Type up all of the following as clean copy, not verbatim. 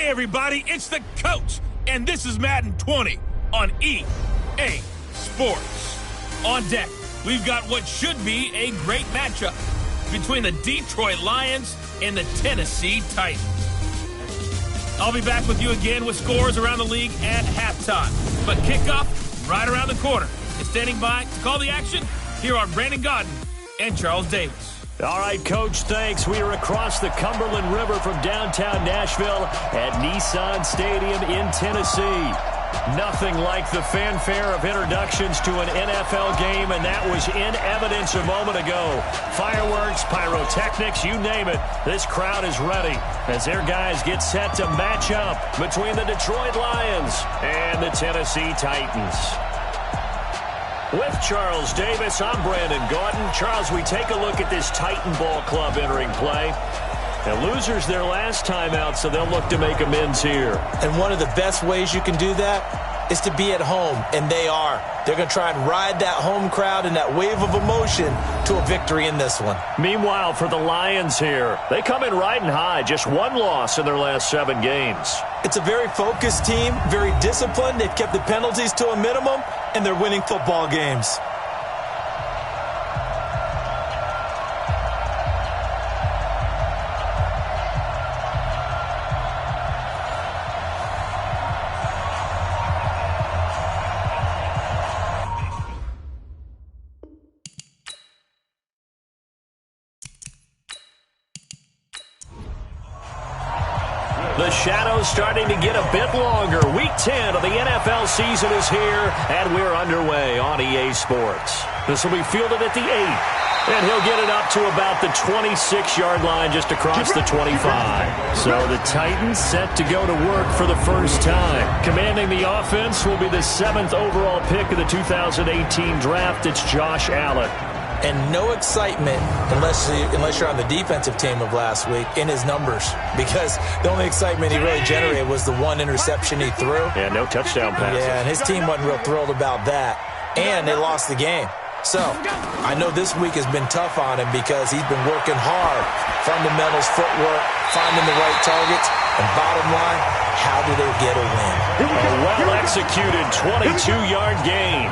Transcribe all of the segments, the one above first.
Hey everybody, it's the coach, and this is Madden 20 on EA Sports. On deck, we've got what should be a great matchup between the Detroit Lions and the Tennessee Titans. I'll be back with you again with scores around the league at halftime. But kickoff right around the corner. And standing by to call the action, here are Brandon Godden and Charles Davis. All right, Coach, thanks. We are across the Cumberland River from downtown Nashville at Nissan Stadium in Tennessee. Nothing like the fanfare of introductions to an NFL game, and that was in evidence a moment ago. Fireworks, pyrotechnics, you name it. This crowd is ready as their guys get set to match up between the Detroit Lions and the Tennessee Titans. With Charles Davis, I'm Brandon Gaudin. Charles, we take a look at this Titan Ball Club entering play. The losers their last time out, so they'll look to make amends here. And one of the best ways you can do that is to be at home, and they are. They're going to try and ride that home crowd and that wave of emotion to a victory in this one. Meanwhile, for the Lions here, they come in riding high, just one loss in their last 7 games. It's a very focused team, very disciplined. They've kept the penalties to a minimum, and they're winning football games. The shadow's starting to get a bit longer. Week 10 of the NFL season is here, and we're underway on EA Sports. This will be fielded at the 8, and he'll get it up to about the 26-yard line just across the 25. So the Titans set to go to work for the first time. Commanding the offense will be the 7th overall pick of the 2018 draft. It's Josh Allen. And no excitement unless you're on the defensive team of last week in his numbers, because the only excitement he really generated was the one interception he threw. Yeah, no touchdown passes. Yeah, and his team wasn't real thrilled about that. And they lost the game. So I know this week has been tough on him because he's been working hard. Fundamentals, footwork, finding the right targets. And bottom line, how do they get a win? A well-executed 22-yard gain.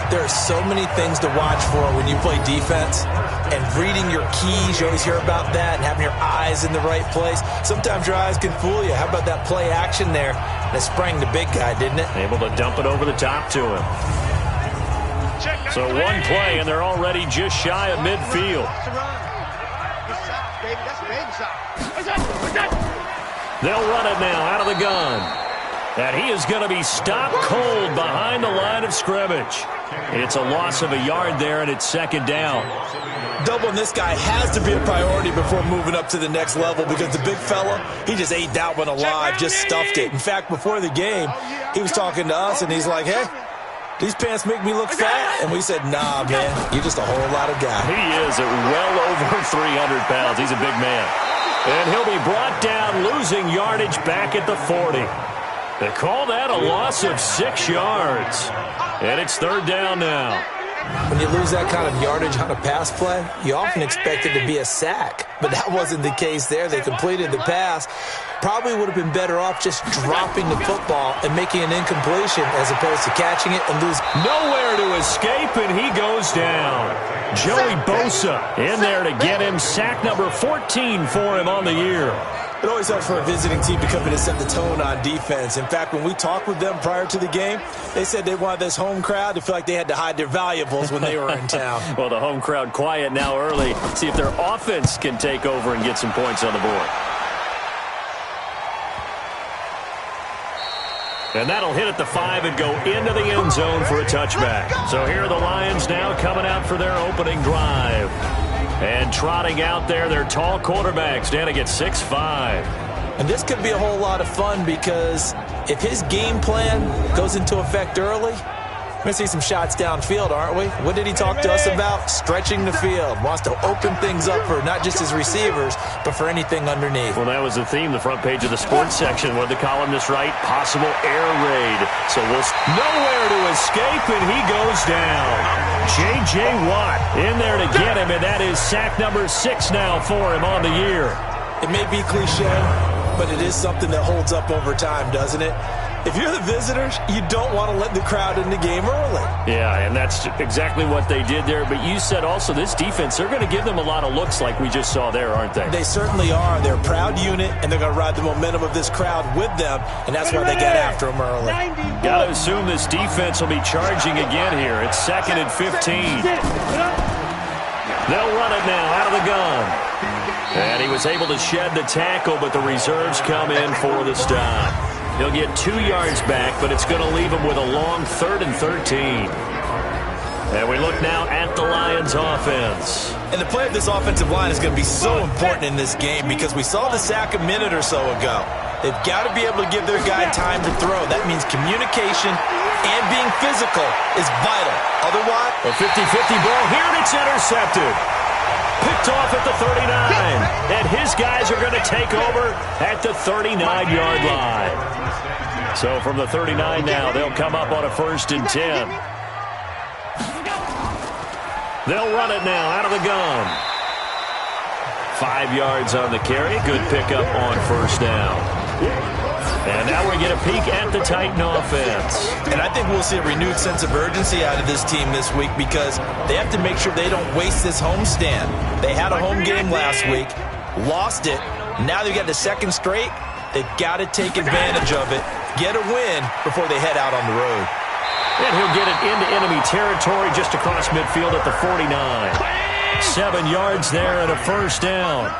There are so many things to watch for when you play defense, and reading your keys, you always hear about that, and having your eyes in the right place. Sometimes your eyes can fool you. How about that play action there? That sprang the big guy, didn't it? Able to dump it over the top to him. So one play, and they're already just shy of midfield. They'll run it now out of the gun. And he is going to be stopped cold behind the line of scrimmage. It's a loss of a yard there, and it's second down. Doubling this guy has to be a priority before moving up to the next level, because the big fella, he just ate that one alive, just stuffed it. In fact, before the game, he was talking to us, and he's like, hey, these pants make me look fat. And we said, nah, man, you're just a whole lot of guy. He is at well over 300 pounds. He's a big man. And he'll be brought down, losing yardage back at the 40. They call that a loss of 6 yards. And it's third down now. When you lose that kind of yardage on a pass play, you often expect it to be a sack. But that wasn't the case there. They completed the pass. Probably would have been better off just dropping the football and making an incompletion as opposed to catching it and losing. Nowhere to escape, and he goes down. Joey Bosa in there to get him. Sack number 14 for him on the year. It always helps for a visiting team to come in and set the tone on defense. In fact, when we talked with them prior to the game, they said they wanted this home crowd to feel like they had to hide their valuables when they were in town. Well, the home crowd quiet now early. See if their offense can take over and get some points on the board. And that'll hit at the 5 and go into the end zone for a touchback. So here are the Lions now coming out for their opening drive. And trotting out there, their tall quarterback standing at 6'5". And this could be a whole lot of fun, because if his game plan goes into effect early, we're going to see some shots downfield, aren't we? What did he talk to us about? Stretching the field. Wants to open things up for not just his receivers, but for anything underneath. Well, that was the theme, the front page of the sports section. What did the columnist write? Possible air raid. So nowhere to escape, and he goes down. J.J. Watt in there to get him, and that is sack number 6 now for him on the year. It may be cliche, but it is something that holds up over time, doesn't it? If you're the visitors, you don't want to let the crowd in the game early. Yeah, and that's exactly what they did there. But you said also this defense, they're going to give them a lot of looks like we just saw there, aren't they? They certainly are. They're a proud unit, and they're going to ride the momentum of this crowd with them, and that's why they get after them early. Got to assume this defense will be charging again here. It's 2nd and 15. They'll run it now out of the gun. And he was able to shed the tackle, but the reserves come in for the stop. He'll get 2 yards back, but it's going to leave him with a long 3rd and 13. And we look now at the Lions offense. And the play of this offensive line is going to be so important in this game because we saw the sack a minute or so ago. They've got to be able to give their guy time to throw. That means communication and being physical is vital. Otherwise, a 50-50 ball here, and it's intercepted. Picked off at the 39. And his guys are going to take over at the 39-yard line. So from the 39 now, they'll come up on a 1st and 10. They'll run it now out of the gun. 5 yards on the carry. Good pickup on 1st down. And now we get a peek at the Titan offense. And I think we'll see a renewed sense of urgency out of this team this week because they have to make sure they don't waste this homestand. They had a home game last week, lost it. Now they've got the 2nd straight. They've got to take advantage of it, get a win before they head out on the road. And he'll get it into enemy territory just across midfield at the 49. 7 yards there and a 1st down.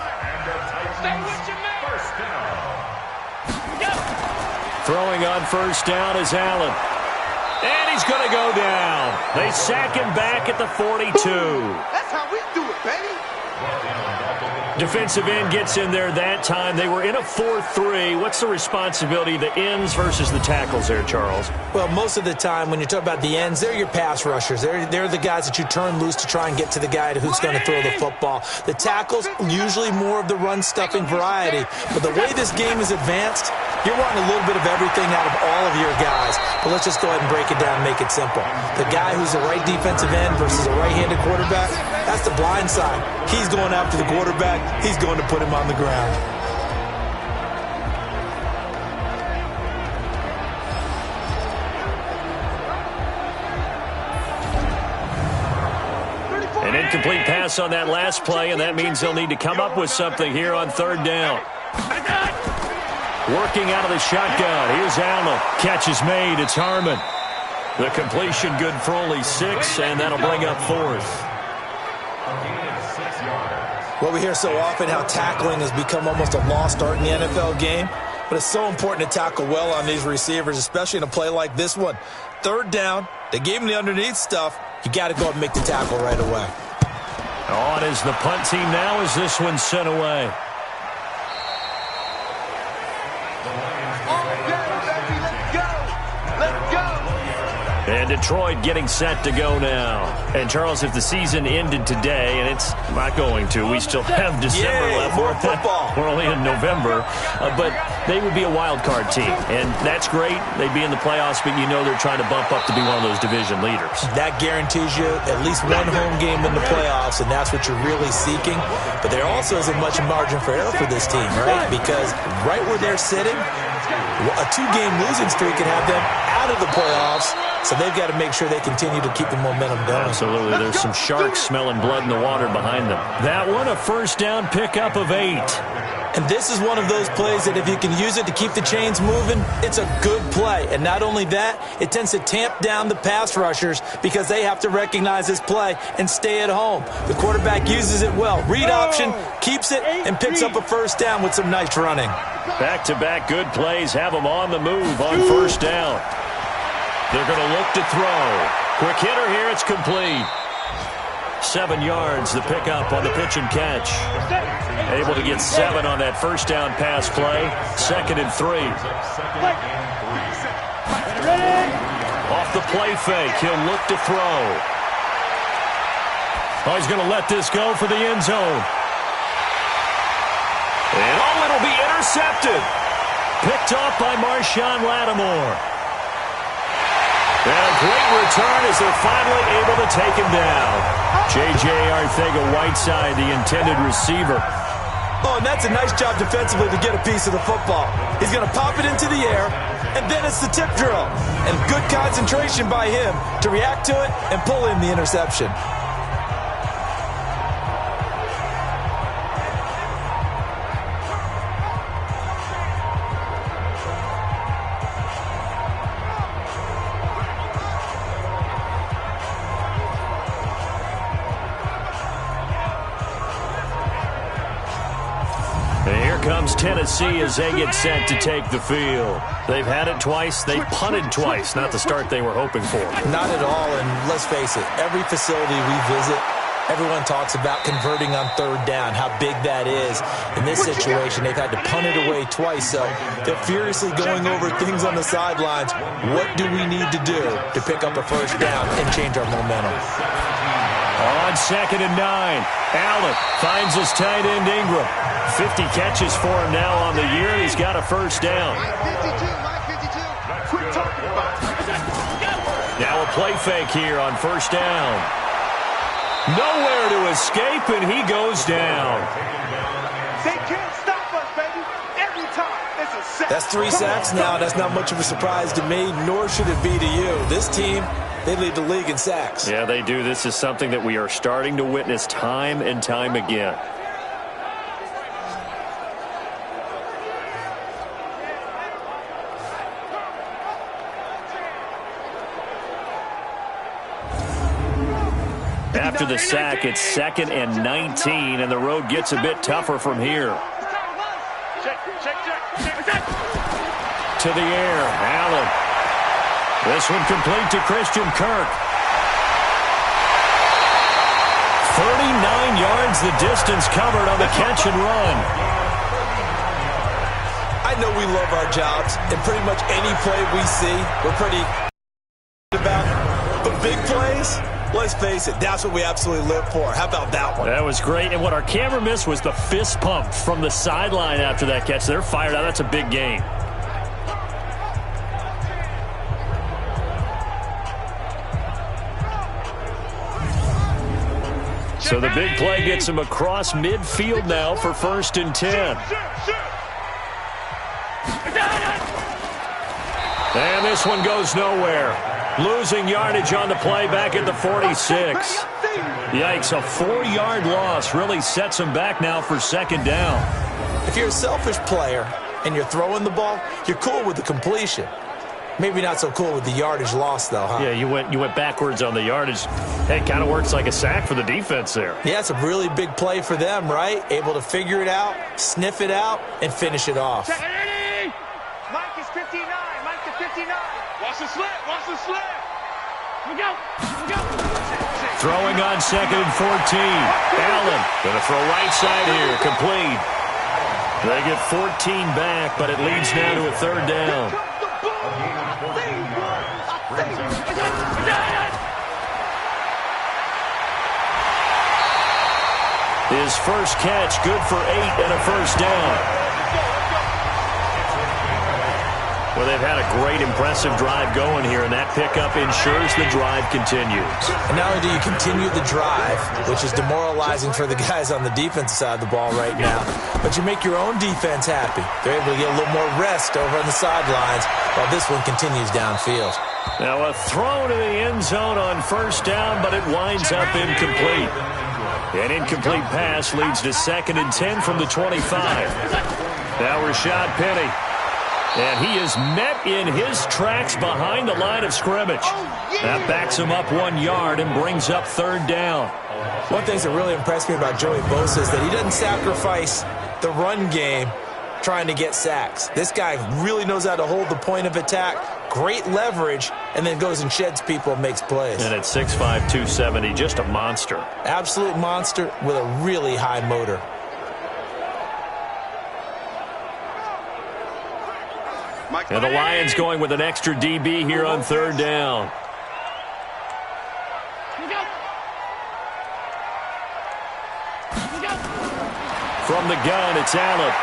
Throwing on 1st down is Allen. And he's going to go down. They sack him back at the 42. That's how we do it, baby. Defensive end gets in there that time. They were in a 4-3. What's the responsibility, the ends versus the tackles there, Charles? Well, most of the time when you talk about the ends, they're your pass rushers. They're the guys that you turn loose to try and get to the guy who's going to throw the football. The tackles, usually more of the run-stuffing variety. But the way this game is advanced, you're wanting a little bit of everything out of all of your guys. But let's just go ahead and break it down and make it simple. The guy who's the right defensive end versus a right-handed quarterback, that's the blind side. He's going after the quarterback. He's going to put him on the ground. An incomplete pass on that last play, and that means they'll need to come up with something here on 3rd down. Working out of the shotgun. Here's Allen. Catch is made. It's Harmon. The completion good for only 6, and that'll bring up 4th. Well, we hear so often how tackling has become almost a lost art in the NFL game, but it's so important to tackle well on these receivers, especially in a play like this one. 3rd down, they gave him the underneath stuff. You got to go and make the tackle right away. On is the punt team now as this one's sent away. And Detroit getting set to go now. And, Charles, if the season ended today, and it's not going to, we still have December left. More football. We're only in November. But they would be a wild card team. And that's great. They'd be in the playoffs, but you know they're trying to bump up to be one of those division leaders. That guarantees you at least one home game in the playoffs, and that's what you're really seeking. But there also isn't much margin for error for this team, right? Because right where they're sitting, a 2-game losing streak can have them out of the playoffs. So they've got to make sure they continue to keep the momentum going. Absolutely. There's some sharks smelling blood in the water behind them. That one, a 1st down pickup of 8. And this is one of those plays that if you can use it to keep the chains moving, it's a good play. And not only that, it tends to tamp down the pass rushers because they have to recognize this play and stay at home. The quarterback uses it well. Read option, keeps it, and picks up a 1st down with some nice running. Back-to-back good plays have them on the move on 1st down. They're going to look to throw. Quick hitter here. It's complete. 7 yards, the pickup on the pitch and catch. Able to get 7 on that 1st down pass play. 2nd and 3. Off the play fake. He'll look to throw. Oh, he's going to let this go for the end zone. And it'll be intercepted. Picked off by Marshawn Lattimore. And a great return as they're finally able to take him down. J.J. Arcega-Whiteside, the intended receiver. Oh, and that's a nice job defensively to get a piece of the football. He's going to pop it into the air, and then it's the tip drill. And good concentration by him to react to it and pull in the interception. Comes Tennessee as they get set to take the field. They've had it twice. They punted twice. Not the start they were hoping for. Not at all, and let's face it, every facility we visit, everyone talks about converting on third down, how big that is. In this situation, they've had to punt it away twice, so they're furiously going over things on the sidelines. What do we need to do to pick up a first down and change our momentum? On 2nd and 9, Allen finds his tight end Ingram. 50 catches for him now on the year, and he's got a first down. Now a play fake here on first down. Nowhere to escape, and he goes down. They can't stop us, baby. Every time, it's a sack. That's 3 sacks now. That's not much of a surprise to me, nor should it be to you. This team, they lead the league in sacks. Yeah, they do. This is something that we are starting to witness time and time again. After the sack, it's 2nd and 19, and the road gets a bit tougher from here. To the air, Allen. This one complete to Christian Kirk. 39 yards the distance covered on the catch and run. I know we love our jobs, and pretty much any play we see, we're pretty about. But big plays, let's face it, that's what we absolutely live for. How about that one? That was great, and what our camera missed was the fist pump from the sideline after that catch. They're fired out. That's a big game. So the big play gets him across midfield now for 1st and 10. And this one goes nowhere. Losing yardage on the play back at the 46. Yikes, a 4-yard loss really sets him back now for 2nd down. If you're a selfish player and you're throwing the ball, you're cool with the completion. Maybe not so cool with the yardage loss, though, huh? Yeah, you went backwards on the yardage. Hey, it kind of works like a sack for the defense there. Yeah, it's a really big play for them, right? Able to figure it out, sniff it out, and finish it off. Mike is 59. Mike to 59. Watch the slip. Watch the slip. Here we go. Here we go. Throwing on 2nd and 14. Allen going to throw right side here. Complete. They get 14 back, but it leads now to a 3rd down. His first catch, good for 8 and a first down. Well, they've had a great, impressive drive going here, and that pickup ensures the drive continues. And not only do you continue the drive, which is demoralizing for the guys on the defensive side of the ball right now, but you make your own defense happy. They're able to get a little more rest over on the sidelines while this one continues downfield. Now a throw to the end zone on first down, but it winds up incomplete. An incomplete pass leads to 2nd and 10 from the 25. Now Rashad Penny. And he is met in his tracks behind the line of scrimmage. That backs him up 1 yard and brings up 3rd down. One thing that really impressed me about Joey Bosa is that he doesn't sacrifice the run game trying to get sacks. This guy really knows how to hold the point of attack, great leverage, and then goes and sheds people and makes plays. And at 6'5", 270, just a monster. Absolute monster with a really high motor. And the Lions going with an extra DB here on 3rd down. From the gun, it's Allen.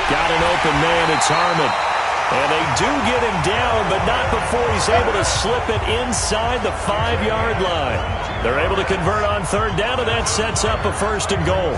Got an open man, it's Harmon. And they do get him down, but not before he's able to slip it inside the 5-yard line. They're able to convert on 3rd down, and that sets up a 1st and goal.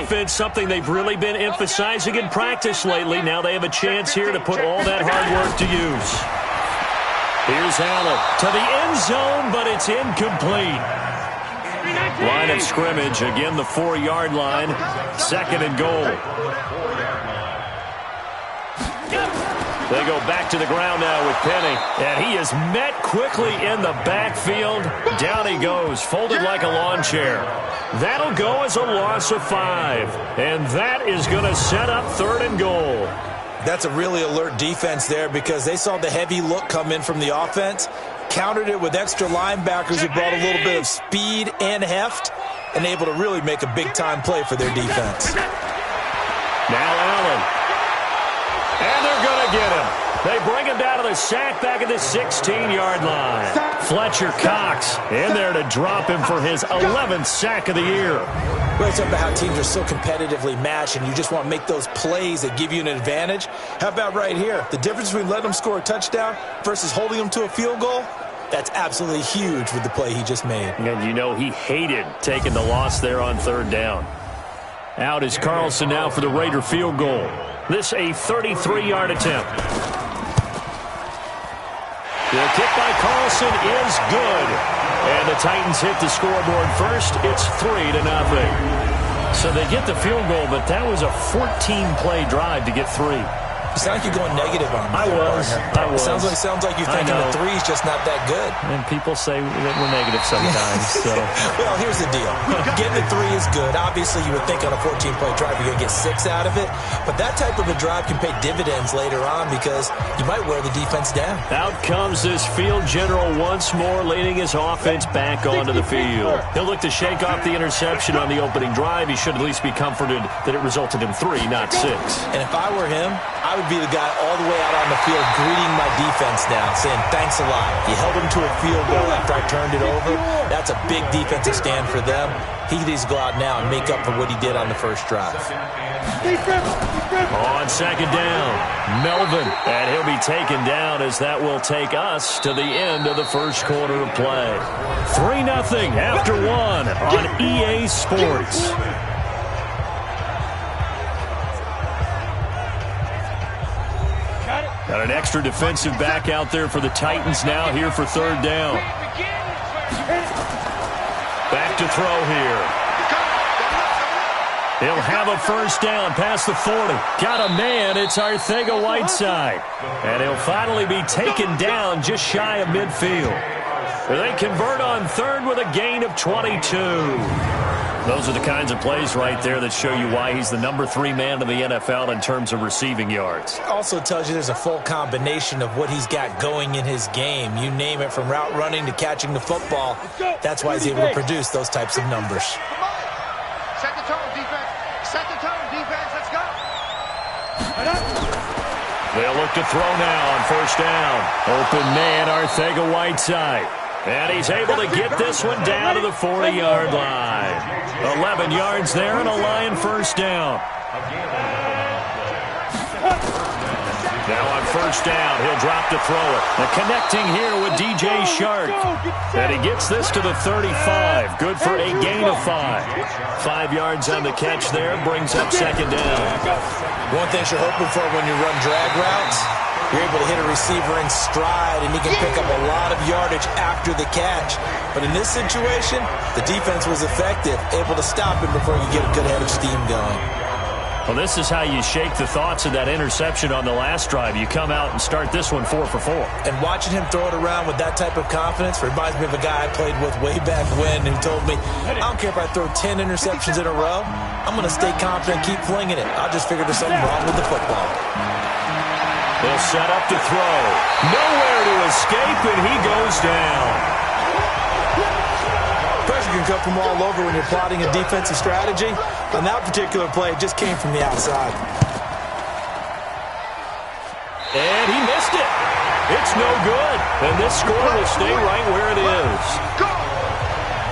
offense, something they've really been emphasizing in practice lately. Now they have a chance here to put all that hard work to use. Here's Allen to the end zone, but it's incomplete. Line of scrimmage, again the 4-yard line, 2nd and goal. They go back to the ground now with Penny, and he is met quickly in the backfield. Down he goes, folded like a lawn chair. That'll go as a loss of 5, and that is going to set up 3rd and goal. That's a really alert defense there because they saw the heavy look come in from the offense, countered it with extra linebackers who brought a little bit of speed and heft, and able to really make a big-time play for their defense. Now Allen. And they're going to get him. They bring him down to the sack back at the 16-yard line. Fletcher Cox in there to drop him for his 11th sack of the year. Well, it's about how teams are so competitively matched, and you just want to make those plays that give you an advantage. How about right here? The difference between letting them score a touchdown versus holding them to a field goal? That's absolutely huge with the play he just made. And you know he hated taking the loss there on 3rd down. Out is Carlson now for the Raider field goal. This a 33-yard attempt. The kick by Carlson is good. And the Titans hit the scoreboard first. It's 3-0. So they get the field goal, but that was a 14-play drive to get 3. You sound like you're going negative on me. I was. Sounds like you're thinking the 3's just not that good. And people say that we're negative sometimes. So. Well, here's the deal. Getting the 3 is good. Obviously, you would think on a 14-play drive you're going to get 6 out of it. But that type of a drive can pay dividends later on because you might wear the defense down. Out comes this field general once more, leading his offense back onto the field. He'll look to shake off the interception on the opening drive. He should at least be comforted that it resulted in 3, not 6. And if I were him, I would be the guy all the way out on the field greeting my defense now, saying thanks a lot. You held him to a field goal after I turned it over. That's a big defensive stand for them. He needs to go out now and make up for what he did on the first drive. On 2nd down, Melvin, and he'll be taken down as that will take us to the end of the first quarter of play. 3-0 after 1 on EA Sports. Got an extra defensive back out there for the Titans now here for 3rd down. Back to throw here. He'll have a first down past the 40. Got a man. It's Arcega-Whiteside. And he'll finally be taken down just shy of midfield. They convert on 3rd with a gain of 22. Those are the kinds of plays right there that show you why he's the number 3 man in the NFL in terms of receiving yards. Also tells you there's a full combination of what he's got going in his game. You name it, from route running to catching the football. That's why he's able to produce those types of numbers. Set the tone, defense. Set the tone, defense. Let's go. They'll look to throw now on first down. Open man, Arcega-Whiteside. And he's able to get this one down to the 40-yard line. 11 yards there and a Lion first down. Now on first down, he'll drop to throw it. And connecting here with DJ Shark. And he gets this to the 35. Good for a gain of 5. 5 yards on the catch there. Brings up 2nd down. One thing you're hoping for when you run drag routes, you're able to hit a receiver in stride, and he can pick up a lot of yardage after the catch. But in this situation, the defense was effective, able to stop him before you get a good head of steam going. Well, this is how you shake the thoughts of that interception on the last drive. You come out and start this one 4 for 4. And watching him throw it around with that type of confidence reminds me of a guy I played with way back when who told me, I don't care if I throw 10 interceptions in a row. I'm going to stay confident and keep flinging it. I just figured there's something wrong with the football. They'll set up to throw. Nowhere to escape, and he goes down. Pressure can come from all over when you're plotting a defensive strategy. On that particular play, it just came from the outside. And he missed it. It's no good. And this score will stay right where it is.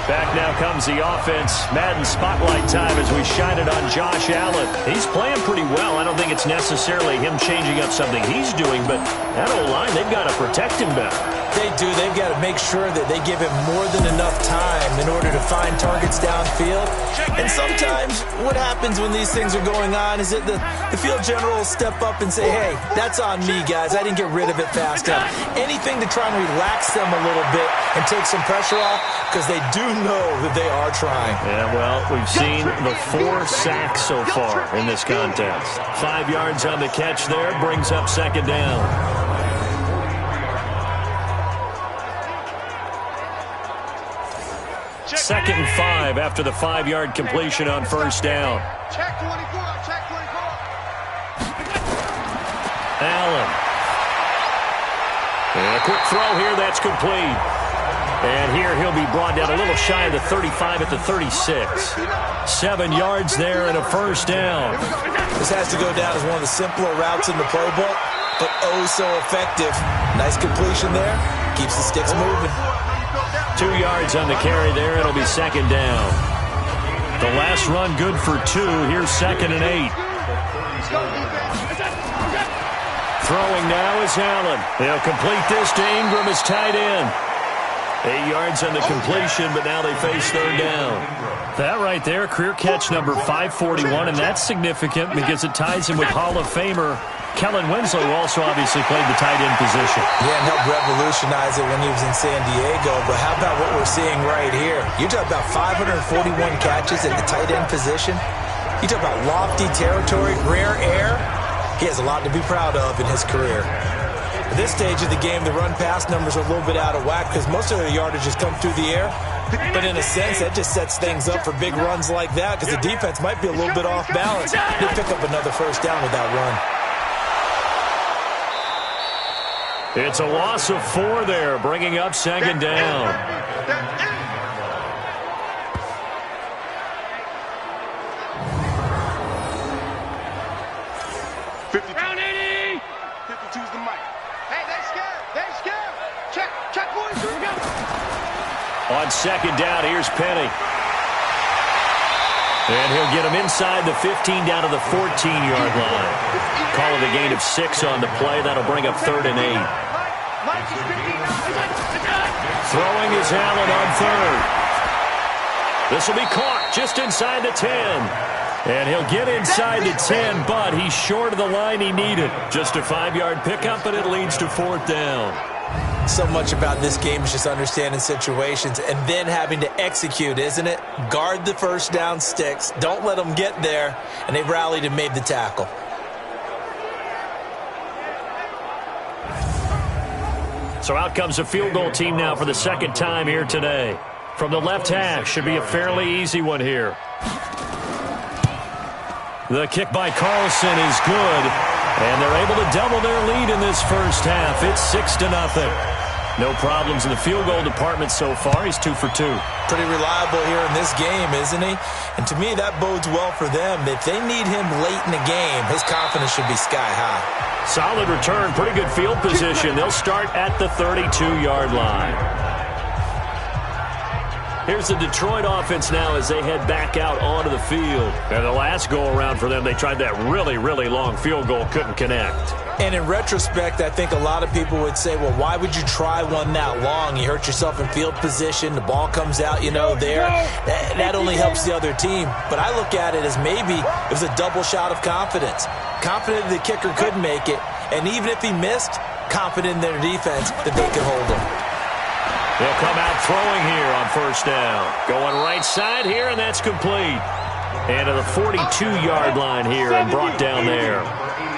Back now comes the offense. Madden spotlight time as we shine it on Josh Allen. He's playing pretty well. I don't think it's necessarily him changing up something he's doing, but that O-line, they've got to protect him better. They do. They've got to make sure that they give him more than enough time in order to find targets downfield. And sometimes what happens when these things are going on is that the field general will step up and say, hey, that's on me, guys. I didn't get rid of it fast enough. Anything to try and relax them a little bit and take some pressure off, because they do know that they are trying. Yeah, well, we've seen the 4 sacks so far in this contest. 5 yards on the catch there, brings up second down. Second and 5 after the 5-yard completion on first down. Check 24, check 24. Allen. And a quick throw here, that's complete. And here he'll be brought down a little shy of the 35 at the 36. 7 yards there and a first down. This has to go down as one of the simpler routes in the playbook, but oh so effective. Nice completion there. Keeps the sticks moving. 2 yards on the carry there. It'll be second down. The last run good for 2. Here's second and 8. Throwing now is Allen. They'll complete this to Ingram as tight end. 8 yards on the completion, but now they face third down. That right there, career catch number 541, and that's significant because it ties him with Hall of Famer Kellen Winslow, who also obviously played the tight end position. Yeah, and helped revolutionize it when he was in San Diego. But how about what we're seeing right here? You talk about 541 catches at the tight end position. You talk about lofty territory, rare air. He has a lot to be proud of in his career. At this stage of the game, the run-pass numbers are a little bit out of whack because most of the yardage has come through the air. But in a sense, that just sets things up for big runs like that because the defense might be a little bit off balance. They pick up another first down with that run. It's a loss of 4 there, bringing up second down. Round 80. 52's the mic. Hey, they scared. They scared. Check, boys. Here we go. On second down, here's Penny. And he'll get him inside the 15 down to the 14-yard line. Call it a gain of 6 on the play. That'll bring up third and 8. Throwing is Allen on third. This will be caught just inside the 10. And he'll get inside the 10, but he's short of the line he needed. Just a 5-yard pickup, but it leads to fourth down. So much about this game is just understanding situations and then having to execute, isn't it? Guard the first down sticks. Don't let them get there. And they rallied and made the tackle. So out comes a field goal team now for the second time here today. From the left hash, should be a fairly easy one here. The kick by Carlson is good, and they're able to double their lead in this first half. It's 6-0. No problems in the field goal department so far. He's 2 for 2. Pretty reliable here in this game, isn't he? And to me, that bodes well for them. If they need him late in the game, his confidence should be sky high. Solid return, pretty good field position. They'll start at the 32-yard line. Here's the Detroit offense now as they head back out onto the field. And the last go-around for them, they tried that really, really long field goal, couldn't connect. And in retrospect, I think a lot of people would say, well, why would you try one that long? You hurt yourself in field position. The ball comes out, there. That only helps the other team. But I look at it as maybe it was a double shot of confidence. Confident the kicker could make it. And even if he missed, confident in their defense that they could hold him. They'll come out throwing here on first down. Going right side here, and that's complete. And to the 42-yard line here and brought down there.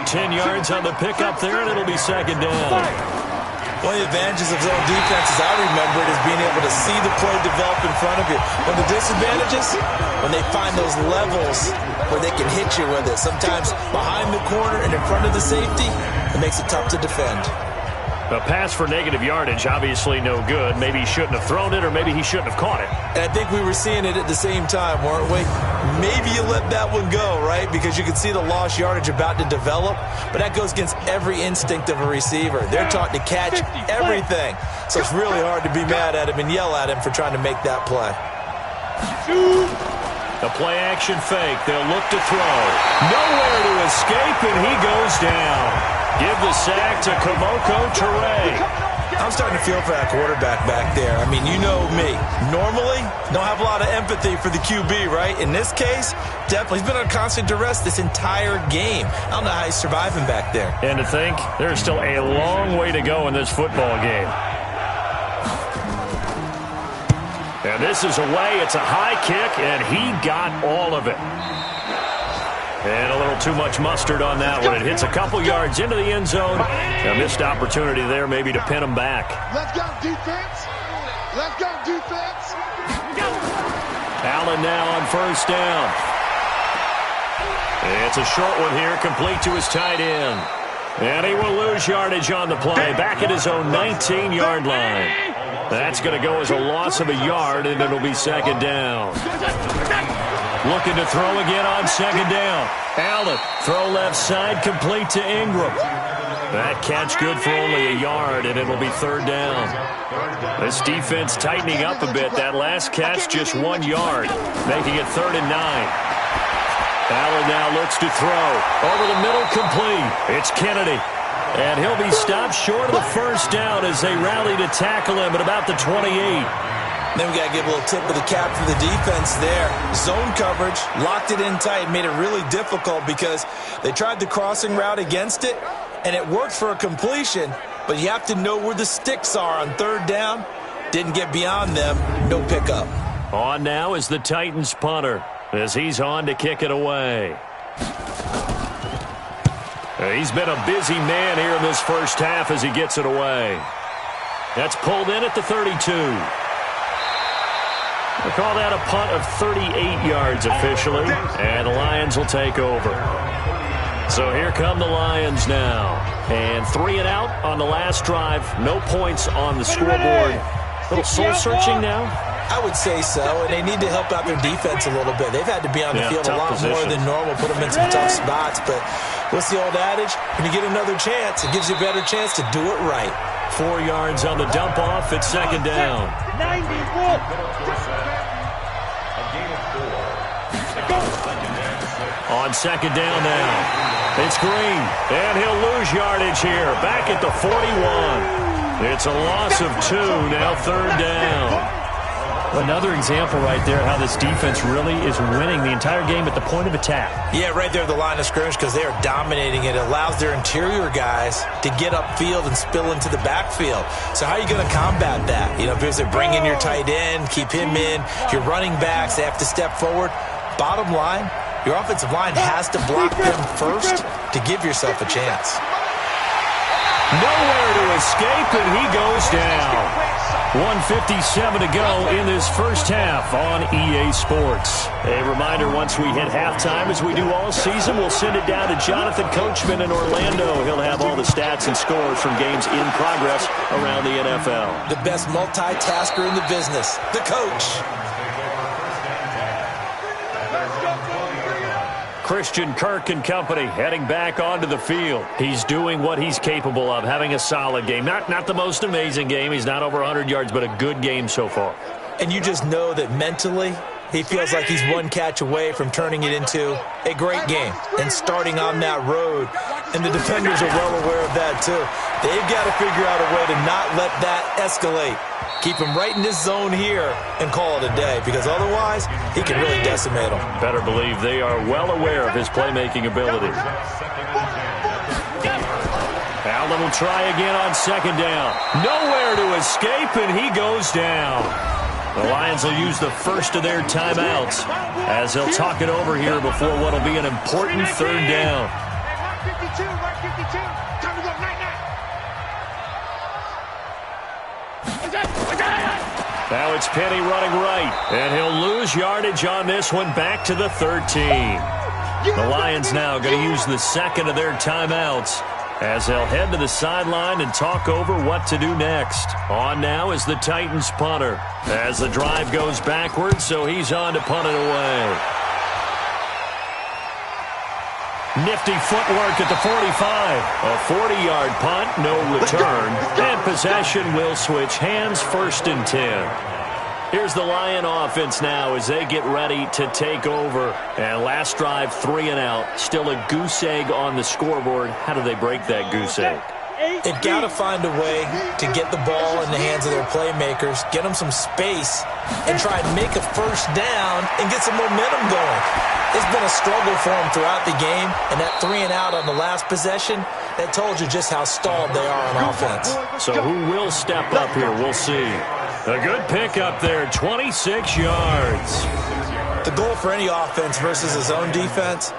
10 yards on the pickup there, and it'll be second down. One of the advantages of zone defense, as I remember it, is being able to see the play develop in front of you. One of the disadvantages, when they find those levels where they can hit you with it. Sometimes behind the corner and in front of the safety, it makes it tough to defend. A pass for negative yardage, obviously no good. Maybe he shouldn't have thrown it, or maybe he shouldn't have caught it. And I think we were seeing it at the same time, weren't we? Maybe you let that one go, right? Because you can see the lost yardage about to develop. But that goes against every instinct of a receiver. They're taught to catch everything. So it's really hard to be mad at him and yell at him for trying to make that play. The play action fake. They'll look to throw. Nowhere to escape, and he goes down. Give the sack to Kamoko Toure. I'm starting to feel for that quarterback back there. I mean, you know me. Normally, don't have a lot of empathy for the QB, right? In this case, definitely. He's been on constant duress this entire game. I don't know how he's surviving back there. And to think, there's still a long way to go in this football game. And this is away. It's a high kick, and he got all of it. And a little too much mustard on that one. It hits a couple yards into the end zone. A missed opportunity there maybe to pin him back. Let's go, defense. Let's go, defense. Allen now on first down. It's a short one here, complete to his tight end. And he will lose yardage on the play, back at his own 19-yard line. That's going to go as a loss of a yard, and it'll be second down. Looking to throw again on second down. Allen, throw left side, complete to Ingram. That catch good for only a yard, and it'll be third down. This defense tightening up a bit. That last catch, just 1 yard, making it 3rd and 9. Allen now looks to throw. Over the middle, complete. It's Kennedy. And he'll be stopped short of the first down as they rally to tackle him at about the 28. Then we got to give a little tip of the cap for the defense there. Zone coverage, locked it in tight, made it really difficult because they tried the crossing route against it, and it worked for a completion, but you have to know where the sticks are on third down. Didn't get beyond them, no pickup. On now is the Titans punter as he's on to kick it away. He's been a busy man here in this first half as he gets it away. That's pulled in at the 32. We'll call that a punt of 38 yards officially, and the Lions will take over. So here come the Lions now. And 3 and out on the last drive. No points on the scoreboard. A little soul-searching now? I would say so, and they need to help out their defense a little bit. They've had to be on the field a lot more than normal, put them in some tough spots. But what's the old adage? When you get another chance, it gives you a better chance to do it right. 4 yards on the dump-off at second down. 90, On second down now. It's Green, and he'll lose yardage here. Back at the 41. It's a loss of 2, now third down. Another example right there how this defense really is winning the entire game at the point of attack. Yeah, right there at the line of scrimmage because they are dominating it. It allows their interior guys to get upfield and spill into the backfield. So how are you going to combat that? You know, if they bring in your tight end, keep him in, your running backs, they have to step forward. Bottom line, your offensive line has to block them first to give yourself a chance. Nowhere to escape, and he goes down. 1:57 to go in this first half on EA Sports. A reminder, once we hit halftime, as we do all season, we'll send it down to Jonathan Coachman in Orlando. He'll have all the stats and scores from games in progress around the NFL. The best multitasker in the business, the coach. Christian Kirk and company heading back onto the field. He's doing what he's capable of, having a solid game. Not the most amazing game. He's not over 100 yards, but a good game so far. And you just know that mentally he feels like he's one catch away from turning it into a great game and starting on that road. And the defenders are well aware of that too. They've got to figure out a way to not let that escalate. Keep him right in this zone here and call it a day, because otherwise he can really decimate them. Better believe they are well aware of his playmaking ability. Allen will try again on second down. Nowhere to escape, and he goes down. The Lions will use the first of their timeouts as they'll talk it over here before what will be an important third down. Mark 52, Mark 52. Time to go, night. Now it's Penny running right, and he'll lose yardage on this one, back to the 13. The Lions now going to use the second of their timeouts as they'll head to the sideline and talk over what to do next. On now is the Titans punter as the drive goes backwards, so he's on to punt it away. Nifty footwork at the 45. A 40-yard punt, no return. And possession will switch hands, 1st and 10. Here's the Lion offense now as they get ready to take over. And last drive, 3 and out. Still a goose egg on the scoreboard. How do they break that goose egg? They've got to find a way to get the ball in the hands of their playmakers, get them some space, and try and make a first down and get some momentum going. It's been a struggle for them throughout the game, and that 3-and-out on the last possession, that told you just how stalled they are on offense. So who will step up here? We'll see. A good pickup there, 26 yards. The goal for any offense versus his own defense,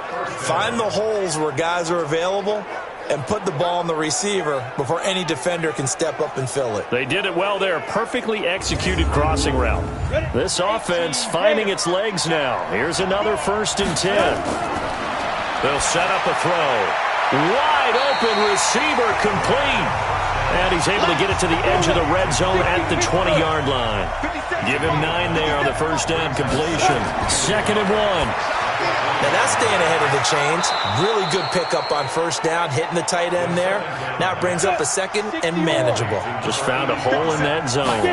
find the holes where guys are available and put the ball on the receiver before any defender can step up and fill it. They did it well there. Perfectly executed crossing route. This offense finding its legs now. Here's another 1st and 10. They'll set up a throw. Wide open receiver complete. And he's able to get it to the edge of the red zone at the 20-yard line. Give him 9 there on the first down completion. 2nd and 1. Now that's staying ahead of the chains. Really good pickup on first down, hitting the tight end there. Now it brings up a 2nd and manageable. Just found a hole in that zone.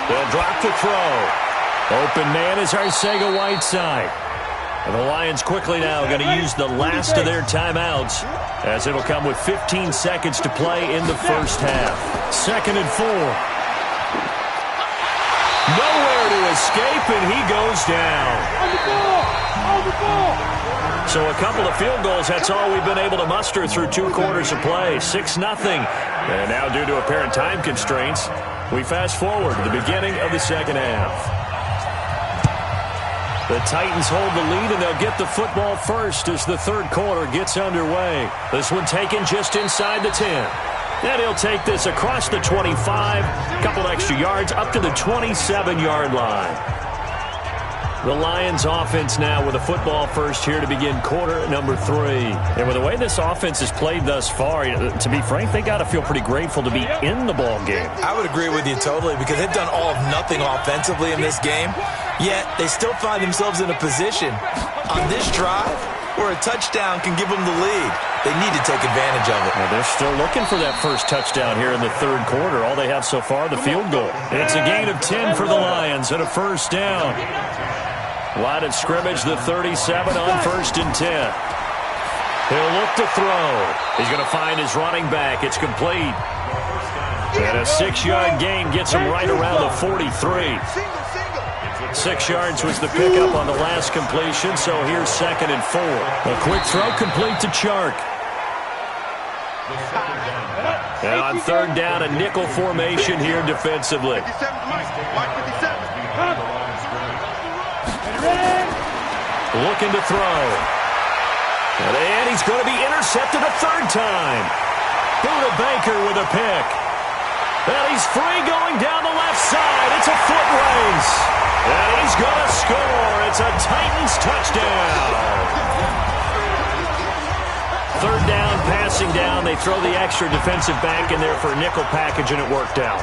They'll drop the throw. Open man is Arcega-Whiteside. And the Lions quickly now going to use the last of their timeouts, as it'll come with 15 seconds to play in the first half. 2nd and 4. Nowhere to escape, and he goes down. So a couple of field goals, that's all we've been able to muster through 2 quarters of play. 6-0. And now due to apparent time constraints, we fast forward to the beginning of the second half. The Titans hold the lead, and they'll get the football first as the third quarter gets underway. This one taken just inside the 10. And he'll take this across the 25, couple extra yards, up to the 27-yard line. The Lions offense now with a football first here to begin quarter number 3. And with the way this offense has played thus far, to be frank, they got to feel pretty grateful to be in the ball game. I would agree with you totally, because they've done all of nothing offensively in this game, yet they still find themselves in a position on this drive where a touchdown can give them the lead. They need to take advantage of it. Well, they're still looking for that first touchdown here in the third quarter. All they have so far, the field goal. It's a gain of 10 for the Lions and a first down. Line of scrimmage, the 37 on 1st and 10. He'll look to throw. He's going to find his running back. It's complete. And a 6-yard gain gets him right around the 43. 6 yards was the pickup on the last completion, so here's 2nd and 4. A quick throw complete to Chark. And on 3rd down, a nickel formation here defensively. Looking to throw. And he's going to be intercepted a 3rd time. Buda Baker with a pick. And he's free going down the left side. It's a foot race. And he's going to score. It's a Titans touchdown. 3rd down, passing down. They throw the extra defensive back in there for a nickel package, and it worked out.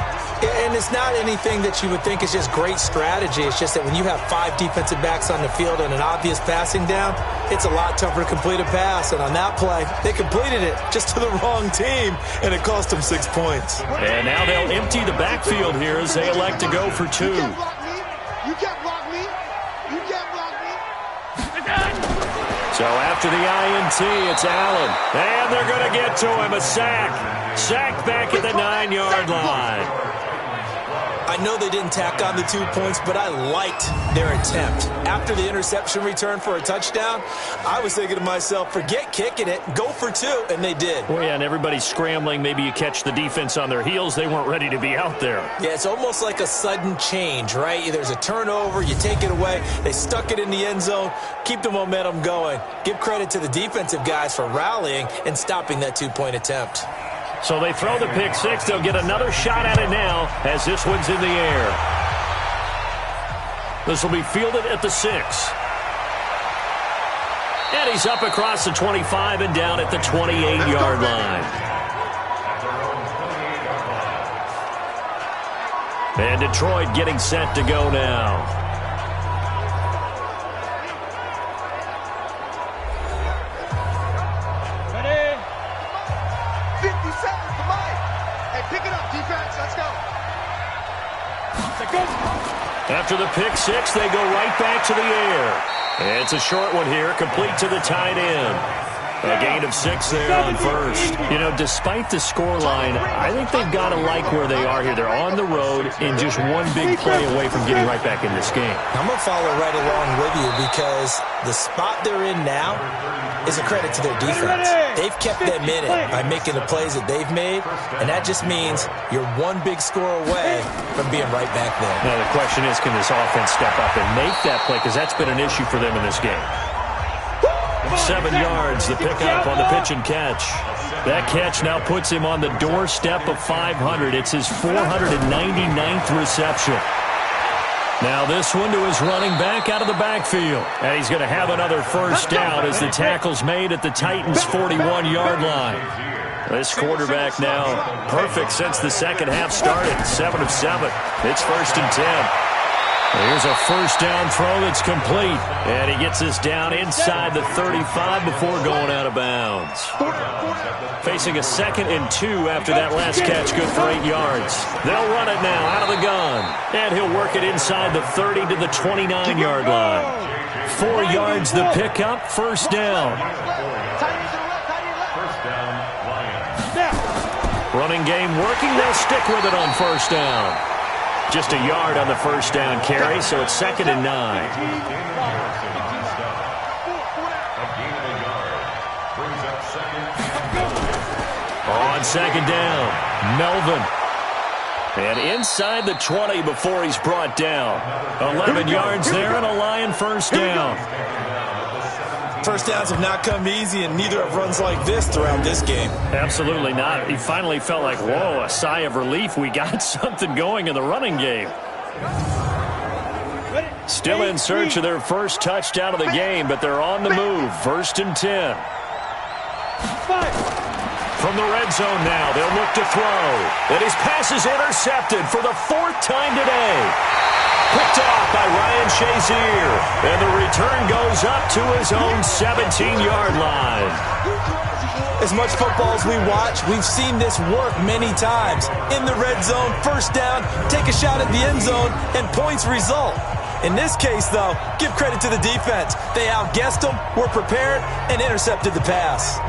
And it's not anything that you would think is just great strategy. It's just that when you have 5 defensive backs on the field and an obvious passing down, it's a lot tougher to complete a pass. And on that play, they completed it just to the wrong team, and it cost them 6 points. And now they'll empty the backfield here as they elect to go for 2. You can't block me. You can't block me. So after the INT, it's Allen. And they're going to get to him. A sack. Sacked back at the 9-yard line. I know they didn't tack on the 2 points, but I liked their attempt. After the interception return for a touchdown, I was thinking to myself, forget kicking it, go for 2, and they did. Well, yeah, and everybody's scrambling. Maybe you catch the defense on their heels. They weren't ready to be out there. Yeah, it's almost like a sudden change, right? There's a turnover, you take it away, they stuck it in the end zone, keep the momentum going. Give credit to the defensive guys for rallying and stopping that 2-point attempt. So they throw the pick 6. They'll get another shot at it now as this one's in the air. This will be fielded at the 6. And he's up across the 25 and down at the 28-yard line. And Detroit getting set to go now. After the pick 6, they go right back to the air. And it's a short one here, complete to the tight end. A gain of 6 there on first. You know, despite the scoreline, I think they've got to like where they are here. They're on the road and just one big play away from getting right back in this game. I'm going to follow right along with you because the spot they're in now is a credit to their defense. They've kept them in it by making the plays that they've made, and that just means you're one big score away from being right back there. Now the question is, can this offense step up and make that play? Because that's been an issue for them in this game. 7 yards, the pickup on the pitch and catch. That catch now puts him on the doorstep of 500. It's his 499th reception. Now this one to his running back out of the backfield. And he's going to have another first down as the tackle's made at the Titans' 41-yard line. This quarterback now perfect since the second half started. 7 of 7. It's 1st and 10. Here's a first down throw that's complete. And he gets us down inside the 35 before going out of bounds. Facing a 2nd and 2 after that last catch, good for 8 yards. They'll run it now out of the gun. And he'll work it inside the 30 to the 29-yard line. 4 yards the pickup, first down. Running game working, they'll stick with it on first down. Just a yard on the first down carry, so it's 2nd and 9. On 2nd down, Melvin. And inside the 20 before he's brought down. 11 yards there and a Lion first down. First downs have not come easy, and neither have runs like this throughout this game. Absolutely not. He finally felt like, whoa, a sigh of relief. We got something going in the running game. Still in search of their first touchdown of the game, but they're on the move. 1st and 10. From the red zone now, they'll look to throw. And his pass is intercepted for the 4th time today. Picked off by Ryan Shazier. And the return goes up to his own 17-yard line. As much football as we watch, we've seen this work many times. In the red zone, first down, take a shot at the end zone, and points result. In this case, though, give credit to the defense. They outguessed them, were prepared, and intercepted the pass.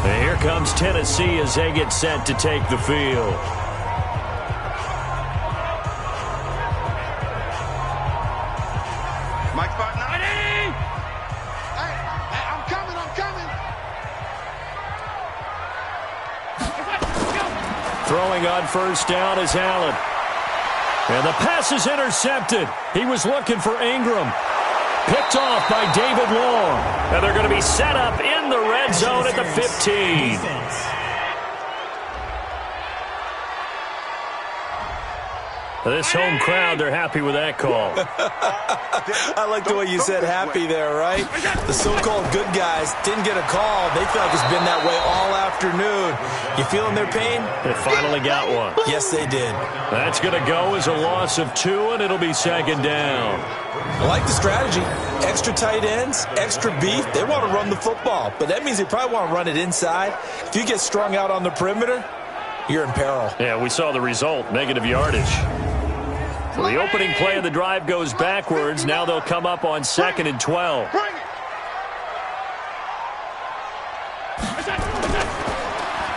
And here comes Tennessee as they get set to take the field. Mike spot 90. Hey, I'm coming. Throwing on first down is Allen. And the pass is intercepted. He was looking for Ingram. Picked off by David Long. And they're going to be set up in the red zone at the 15. This home crowd, they're happy with that call. I like the way you said happy there, right? The so-called good guys didn't get a call. They feel like it's been that way all afternoon. You feeling their pain? They finally got one. Yes, they did. That's going to go as a loss of 2, and it'll be 2nd down. I like the strategy. Extra tight ends, extra beef. They want to run the football, but that means they probably want to run it inside. If you get strung out on the perimeter, you're in peril. Yeah, we saw the result, negative yardage. So the opening play of the drive goes backwards. Now they'll come up on 2nd and 12.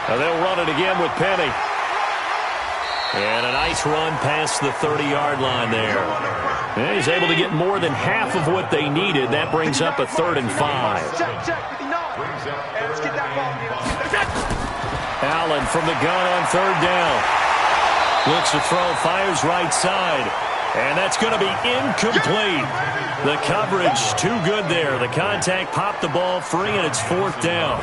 Now they'll run it again with Penny. And a nice run past the 30-yard line there. And he's able to get more than half of what they needed. That brings up a 3rd and 5. Allen from the gun on 3rd down. Looks to throw, fires right side. And that's going to be incomplete. The coverage too good there. The contact popped the ball free, and it's 4th down.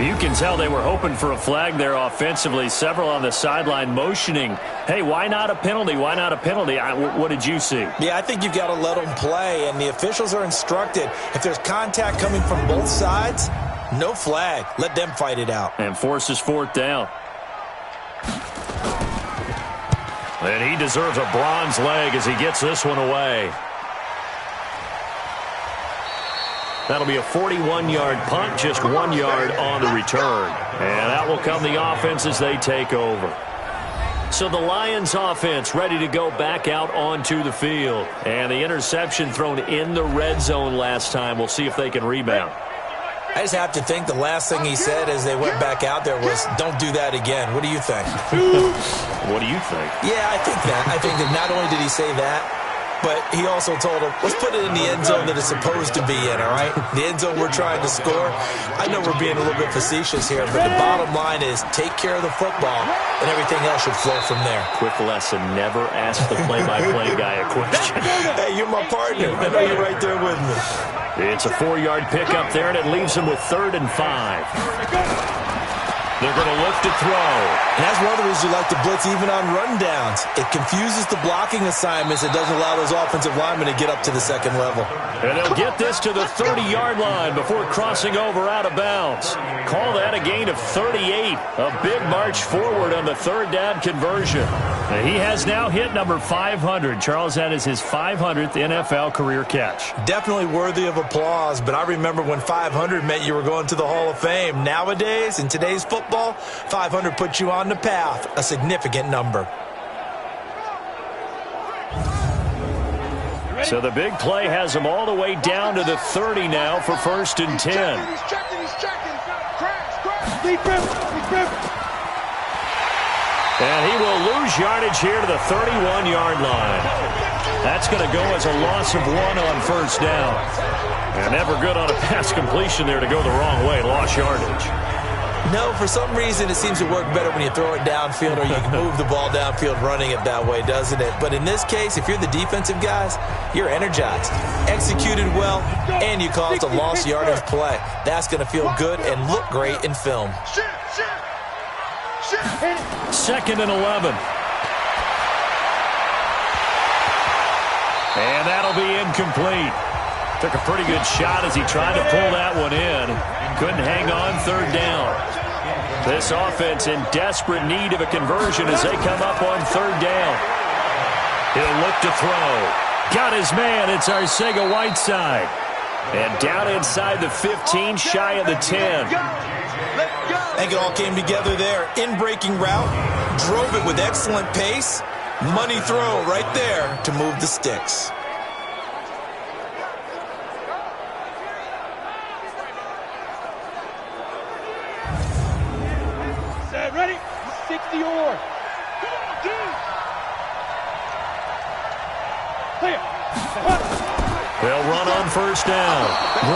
You can tell they were hoping for a flag there offensively. Several on the sideline motioning, hey, why not a penalty? Why not a penalty? What did you see? Yeah, I think you've got to let them play, and the officials are instructed. If there's contact coming from both sides, no flag. Let them fight it out. And forces 4th down. And he deserves a bronze leg as he gets this one away. That'll be a 41-yard punt, just 1 yard on the return. And that will come the offense as they take over. So the Lions offense ready to go back out onto the field. And the interception thrown in the red zone last time. We'll see if they can rebound. I just have to think the last thing he said as they went back out there was, don't do that again. What do you think? What do you think? Yeah, I think that. I think that not only did he say that, but he also told him, let's put it in the end zone that it's supposed to be in, all right? The end zone we're trying to score. I know we're being a little bit facetious here, but the bottom line is take care of the football, and everything else should flow from there. Quick lesson, never ask the play-by-play guy a question. Hey, you're my partner. I know you're right there with me. It's a 4-yard pickup there, and it leaves him with 3rd and 5. They're going to look to throw. And that's one of the reasons you like to blitz even on rundowns. It confuses the blocking assignments. It doesn't allow those offensive linemen to get up to the second level. And they'll get this to the 30-yard line before crossing over out of bounds. Call that a gain of 38. A big march forward on the 3rd down conversion. And he has now hit number 500. Charles, that is his 500th NFL career catch. Definitely worthy of applause, but I remember when 500 meant you were going to the Hall of Fame. Nowadays, in today's football, 500 puts you on the path, a significant number. So the big play has him all the way down to the 30 now for 1st and 10. He's checking. Crash. Deep rip. And he will lose yardage here to the 31-yard line. That's going to go as a loss of 1 on 1st down. And never good on a pass completion there to go the wrong way, lost yardage. No, for some reason it seems to work better when you throw it downfield or you can move the ball downfield running it that way, doesn't it? But in this case, if you're the defensive guys, you're energized, executed well, and you caused a lost yardage play. That's going to feel good and look great in film. 2nd and 11. And that'll be incomplete. Took a pretty good shot as he tried to pull that one in. Couldn't hang on 3rd down. This offense in desperate need of a conversion as they come up on 3rd down. He'll look to throw. Got his man. It's Arcega-Whiteside. And down inside the 15, shy of the 10. I think it all came together there. In-breaking route, drove it with excellent pace. Money throw right there to move the sticks. Set, ready? 60 or. Come on, dude. They'll run on 1st down.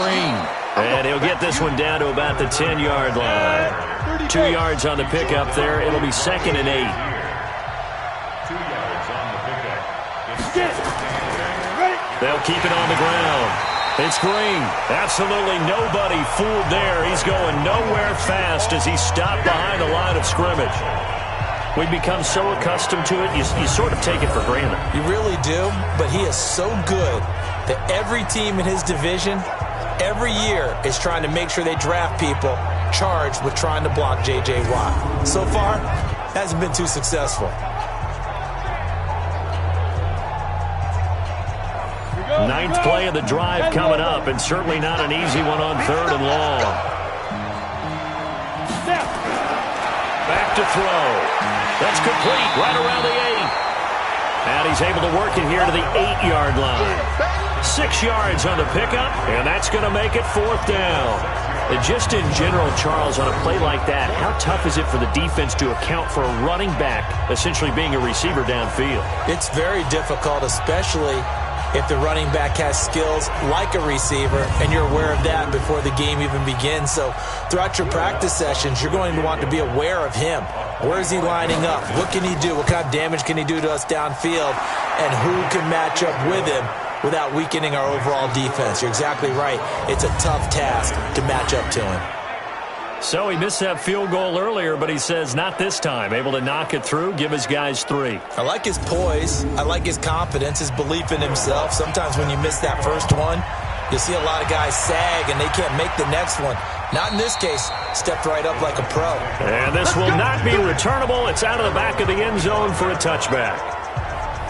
Green. And he'll get this one down to about the 10-yard line. 2 yards on the pickup there. It'll be 2nd and 8. 2 yards on the pickup. They'll keep it on the ground. It's Green. Absolutely nobody fooled there. He's going nowhere fast as he stopped behind the line of scrimmage. We've become so accustomed to it, you sort of take it for granted. You really do, but he is so good that every team in his division every year is trying to make sure they draft people charged with trying to block J.J. Watt. So far, hasn't been too successful. Ninth play of the drive coming up, and certainly not an easy one on 3rd and long. Back to throw. That's complete right around the 8. And he's able to work it here to the 8-yard line. 6 yards on the pickup, and that's going to make it 4th down. And just in general, Charles, on a play like that, how tough is it for the defense to account for a running back essentially being a receiver downfield? It's very difficult, especially if the running back has skills like a receiver, and you're aware of that before the game even begins. So throughout your practice sessions, you're going to want to be aware of him. Where is he lining up? What can he do? What kind of damage can he do to us downfield? And who can match up with him without weakening our overall defense? You're exactly right. It's a tough task to match up to him. So he missed that field goal earlier, but he says not this time. Able to knock it through, give his guys 3. I like his poise. I like his confidence, his belief in himself. Sometimes when you miss that first one, you'll see a lot of guys sag and they can't make the next one. Not in this case. Stepped right up like a pro. And this will not be returnable. It's out of the back of the end zone for a touchback.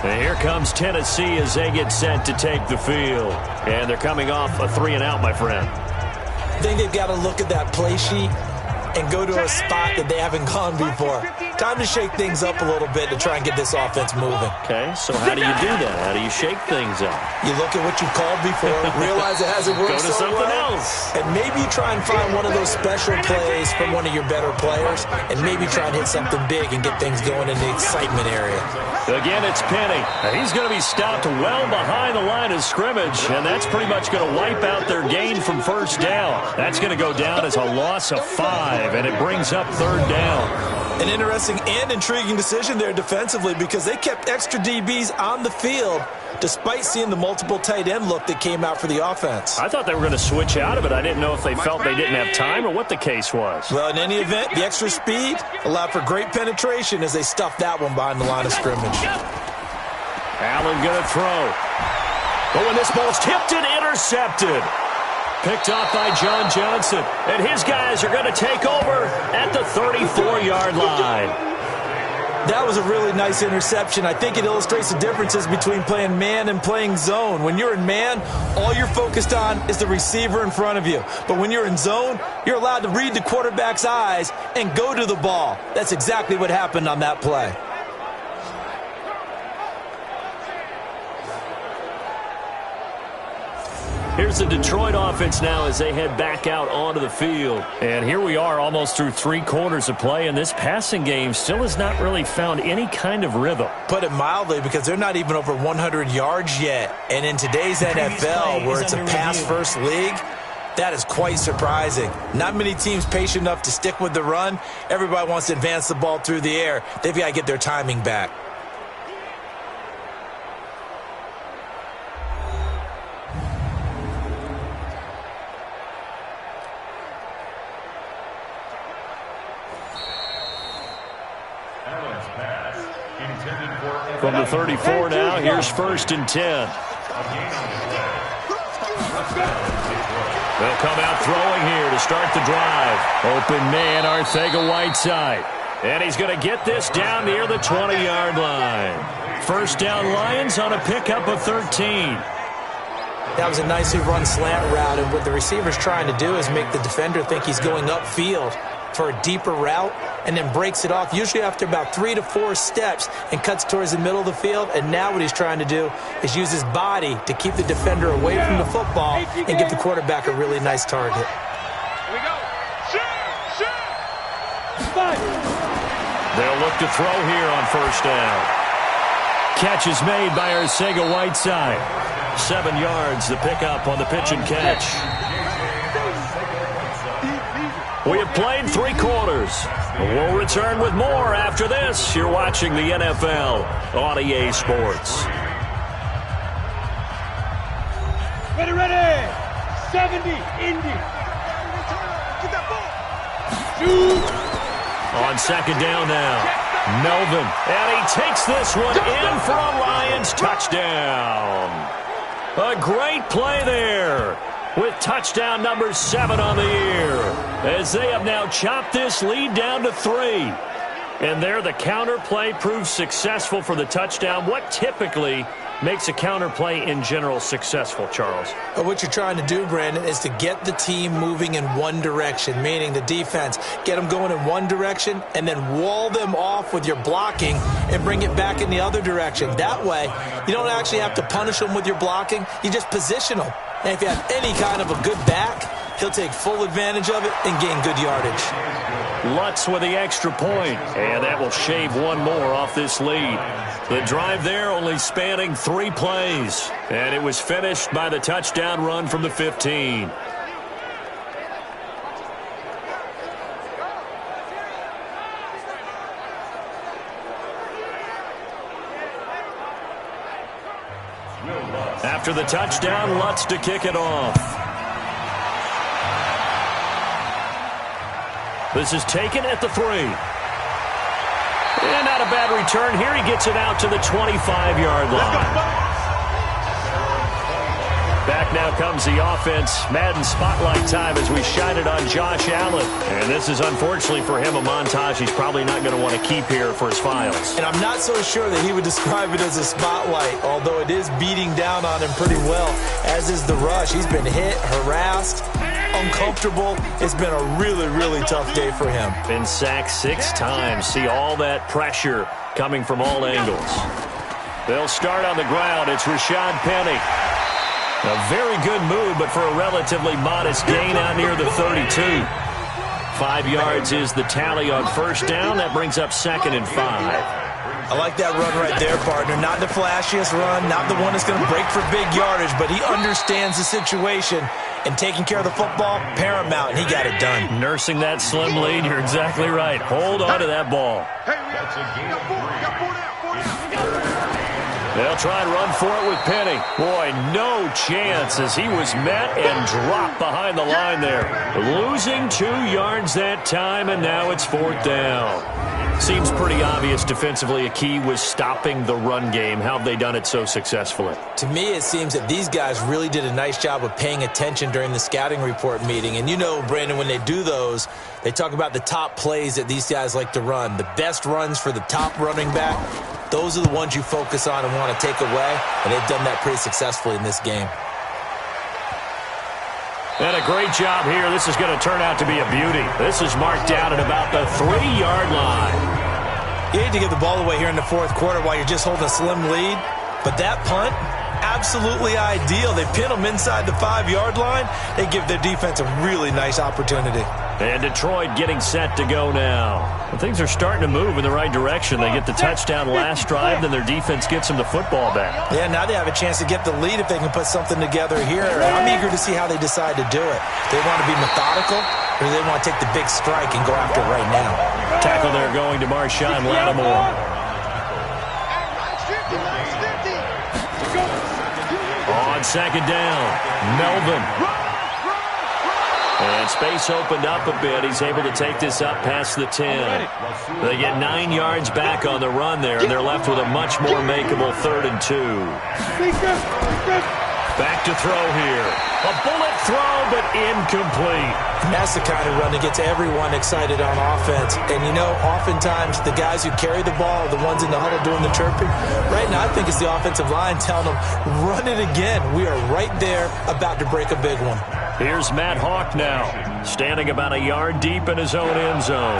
And here comes Tennessee as they get set to take the field. And they're coming off a 3-and-out, my friend. I think they've got to look at that play sheet and go to a spot that they haven't gone before. Time to shake things up a little bit to try and get this offense moving. Okay, so how do you do that? How do you shake things up? You look at what you called before, realize it hasn't worked Go to so something well, else. and maybe you try and find one of those special plays from one of your better players, and maybe try and hit something big and get things going in the excitement area. Again, it's Penny. He's going to be stopped well behind the line of scrimmage, and that's pretty much going to wipe out their gain from first down. That's going to go down as a loss of 5, and it brings up third down. An interesting and intriguing decision there defensively because they kept extra DBs on the field despite seeing the multiple tight end look that came out for the offense. I thought they were going to switch out of it. I didn't know if they felt they didn't have time or what the case was. Well, in any event, the extra speed allowed for great penetration as they stuffed that one behind the line of scrimmage. Allen going to throw. But when this ball's tipped and intercepted. Picked off by John Johnson. And his guys are going to take over at the 34-yard line. That was a really nice interception. I think it illustrates the differences between playing man and playing zone. When you're in man, all you're focused on is the receiver in front of you. But when you're in zone, you're allowed to read the quarterback's eyes and go to the ball. That's exactly what happened on that play. Here's the Detroit offense now as they head back out onto the field. And here we are almost through 3 quarters of play, and this passing game still has not really found any kind of rhythm. Put it mildly, because they're not even over 100 yards yet. And in today's NFL, where it's a pass-first league, that is quite surprising. Not many teams patient enough to stick with the run. Everybody wants to advance the ball through the air. They've got to get their timing back. From the 34 now, here's 1st and 10. They'll come out throwing here to start the drive. Open man, Arcega-Whiteside. And he's going to get this down near the 20-yard line. First down Lions on a pickup of 13. That was a nicely run slant route, and what the receiver's trying to do is make the defender think he's going upfield for a deeper route, and then breaks it off, usually after about 3 to 4 steps, and cuts towards the middle of the field. And now what he's trying to do is use his body to keep the defender away from the football and give the quarterback a really nice target. Here we go. Shoot! They'll look to throw here on first down. Catch is made by Arcega-Whiteside. 7 yards, the pickup on the pitch and catch. We have played 3 quarters. We'll return with more after this. You're watching the NFL on EA Sports. Ready. 70, Indy. Get that ball. Shoot. On second down now, Melvin. And he takes this one in for a Lions touchdown. A great play there, with touchdown number 7 on the year, as they have now chopped this lead down to 3. And there the counter play proves successful for the touchdown. What typically makes a counter play in general successful, Charles? What you're trying to do, Brandon, is to get the team moving in one direction, meaning the defense. Get them going in one direction and then wall them off with your blocking and bring it back in the other direction. That way, you don't actually have to punish them with your blocking. You just position them. And if you have any kind of a good back, he'll take full advantage of it and gain good yardage. Lutz with the extra point, and that will shave one more off this lead. The drive there only spanning 3 plays, and it was finished by the touchdown run from the 15. After the touchdown, Lutz to kick it off. This is taken at the 3. And not a bad return here. He gets it out to the 25-yard line. Back now comes the offense. Madden spotlight time as we shine it on Josh Allen. And this is, unfortunately for him, a montage he's probably not going to want to keep here for his files. And I'm not so sure that he would describe it as a spotlight, although it is beating down on him pretty well, as is the rush. He's been hit, harassed. A uncomfortable. It's been a really, really tough day for him. Been sacked 6 times. See all that pressure coming from all angles. They'll start on the ground. It's Rashad Penny. A very good move, but for a relatively modest gain out near the 32. 5 yards is the tally on first down. That brings up 2nd and 5. I like that run right there, partner. Not the flashiest run, not the one that's going to break for big yardage, but he understands the situation, and taking care of the football, paramount, and he got it done. Nursing that slim lead, you're exactly right. Hold on to that ball. They'll try and run for it with Penny. Boy, no chance as he was met and dropped behind the line there. Losing 2 yards that time, and now it's 4th down. Seems pretty obvious defensively a key was stopping the run game. How have they done it so successfully? To me, it seems that these guys really did a nice job of paying attention during the scouting report meeting. And you know, Brandon, when they do those, they talk about the top plays that these guys like to run. The best runs for the top running back, those are the ones you focus on and want to take away. And they've done that pretty successfully in this game. And a great job here. This is going to turn out to be a beauty. This is marked down at about the 3-yard line. You hate to give the ball away here in the 4th quarter while you're just holding a slim lead. But that punt, absolutely ideal. They pin them inside the 5-yard line. They give their defense a really nice opportunity. And Detroit getting set to go now. And things are starting to move in the right direction. They get the touchdown last drive, then their defense gets them the football back. Yeah, now they have a chance to get the lead if they can put something together here. I'm eager to see how they decide to do it. They want to be methodical, or do they want to take the big strike and go after it right now? Tackle there going to Marshawn Lattimore. On 2nd down, Melvin. And space opened up a bit. He's able to take this up past the 10. They get 9 yards back on the run there, and they're left with a much more makeable 3rd and 2. Back to throw here. A bullet throw, but incomplete. That's the kind of run that gets everyone excited on offense. And, you know, oftentimes the guys who carry the ball are the ones in the huddle doing the chirping. Right now, I think it's the offensive line telling them, run it again. We are right there about to break a big one. Here's Matt Hawk now, standing about a yard deep in his own end zone.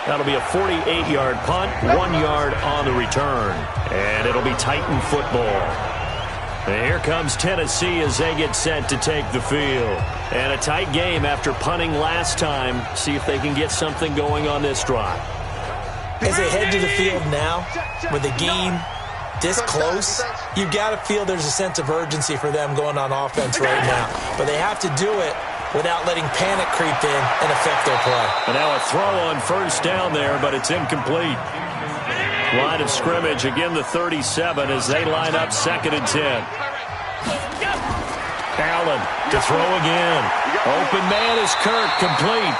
That'll be a 48-yard punt, 1 yard on the return. And it'll be Titan football. And here comes Tennessee as they get set to take the field. And a tight game after punting last time. See if they can get something going on this drive. As they head to the field now, with the game this close, you've got to feel there's a sense of urgency for them going on offense right now. But they have to do it without letting panic creep in and affect their play. And now a throw on first down there, but it's incomplete. Line of scrimmage, again the 37 as they line up 2nd and 10. Allen to throw again. Open man is Kirk, complete.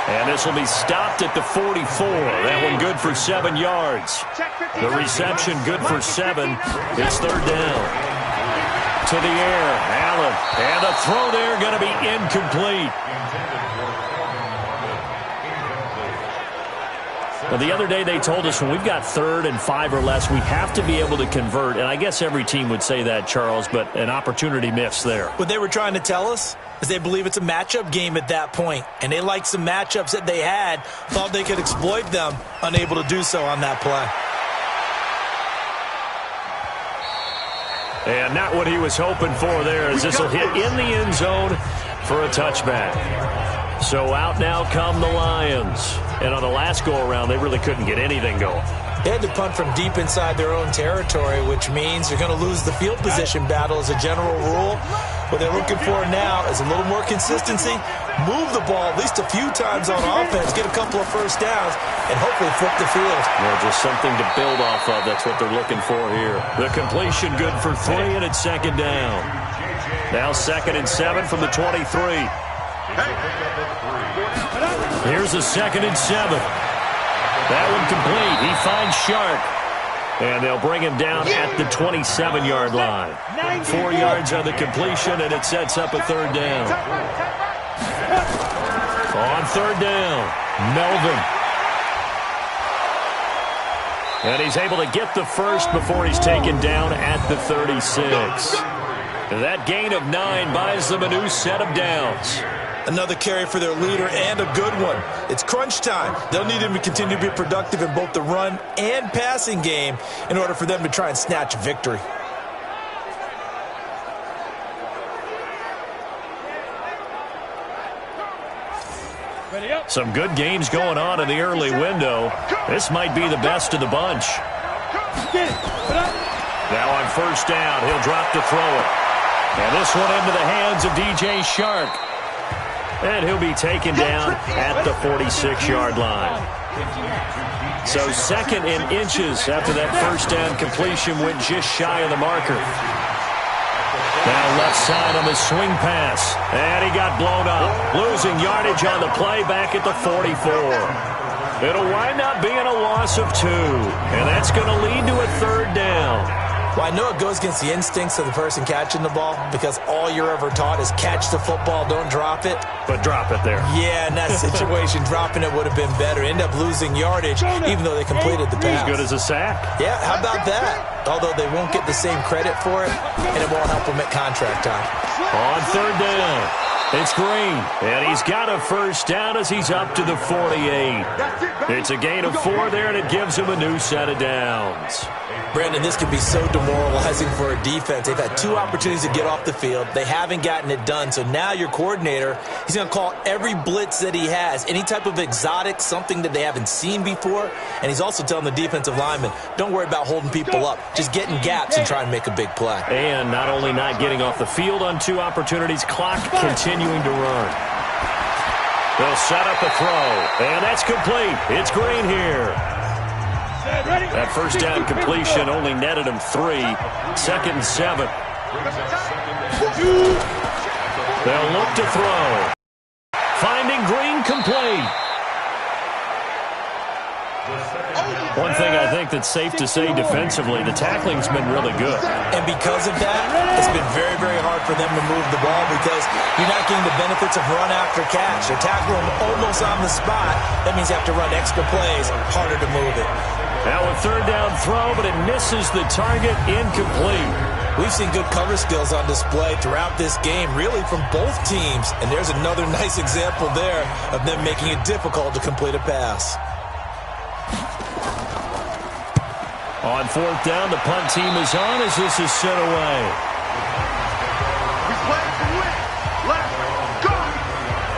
And this will be stopped at the 44. That one good for 7 yards. The reception good for 7. It's 3rd down. To the air, Allen. And a throw there going to be incomplete. Well, the other day they told us when we've got 3rd and 5 or less, we have to be able to convert. And I guess every team would say that, Charles, but an opportunity missed there. What they were trying to tell us is they believe it's a matchup game at that point. And they liked some matchups that they had, thought they could exploit them, unable to do so on that play. And not what he was hoping for there, as this will hit in the end zone for a touchback. So out now come the Lions. And on the last go-around, they really couldn't get anything going. They had to punt from deep inside their own territory, which means they're going to lose the field position battle as a general rule. What they're looking for now is a little more consistency, move the ball at least a few times on offense, get a couple of first downs, and hopefully flip the field. Well, just something to build off of. That's what they're looking for here. The completion good for 3, and it's 2nd down. Now 2nd and 7 from the 23. Here's a 2nd and 7. That one complete. He finds Sharp. And they'll bring him down at the 27-yard line. 4 yards on the completion, and it sets up a 3rd down. On 3rd down, Melvin. And he's able to get the first before he's taken down at the 36. That gain of 9 buys them a new set of downs. Another carry for their leader and a good one. It's crunch time. They'll need him to continue to be productive in both the run and passing game in order for them to try and snatch a victory. Some good games going on in the early window. This might be the best of the bunch. Now on first down, he'll drop to throw it. And this one into the hands of DJ Shark. And he'll be taken down at the 46-yard line. So 2nd and inches after that first down completion went just shy of the marker. Now left side on the swing pass. And he got blown up. Losing yardage on the play back at the 44. It'll wind up being a loss of 2. And that's going to lead to a 3rd down. Well, I know it goes against the instincts of the person catching the ball because all you're ever taught is catch the football, don't drop it. But drop it there. Yeah, in that situation, dropping it would have been better. End up losing yardage even though they completed the pass. As good as a sack. Yeah, how about that? Although they won't get the same credit for it, and it won't help them at contract time. On 3rd down. It's Green, and he's got a first down as he's up to the 48. It's a gain of 4 there, and it gives him a new set of downs. Brandon, this can be so demoralizing for a defense. They've had 2 opportunities to get off the field. They haven't gotten it done. So now your coordinator, he's going to call every blitz that he has, any type of exotic, something that they haven't seen before. And he's also telling the defensive lineman, don't worry about holding people up. Just get in gaps and try and make a big play. And not only not getting off the field on 2 opportunities, clock continuing to run. They'll set up a throw, and that's complete. It's Green here. That first down completion only netted him 3. 2nd and 7. They'll look to throw. Finding Green complete. One thing I think that's safe to say defensively, the tackling's been really good. And because of that, it's been very, very hard for them to move the ball because you're not getting the benefits of run after catch. They're tackling almost on the spot. That means you have to run extra plays, harder to move it. Now a 3rd down throw, but it misses the target, incomplete. We've seen good cover skills on display throughout this game, really from both teams. And there's another nice example there of them making it difficult to complete a pass. On 4th down, the punt team is on as this is sent away.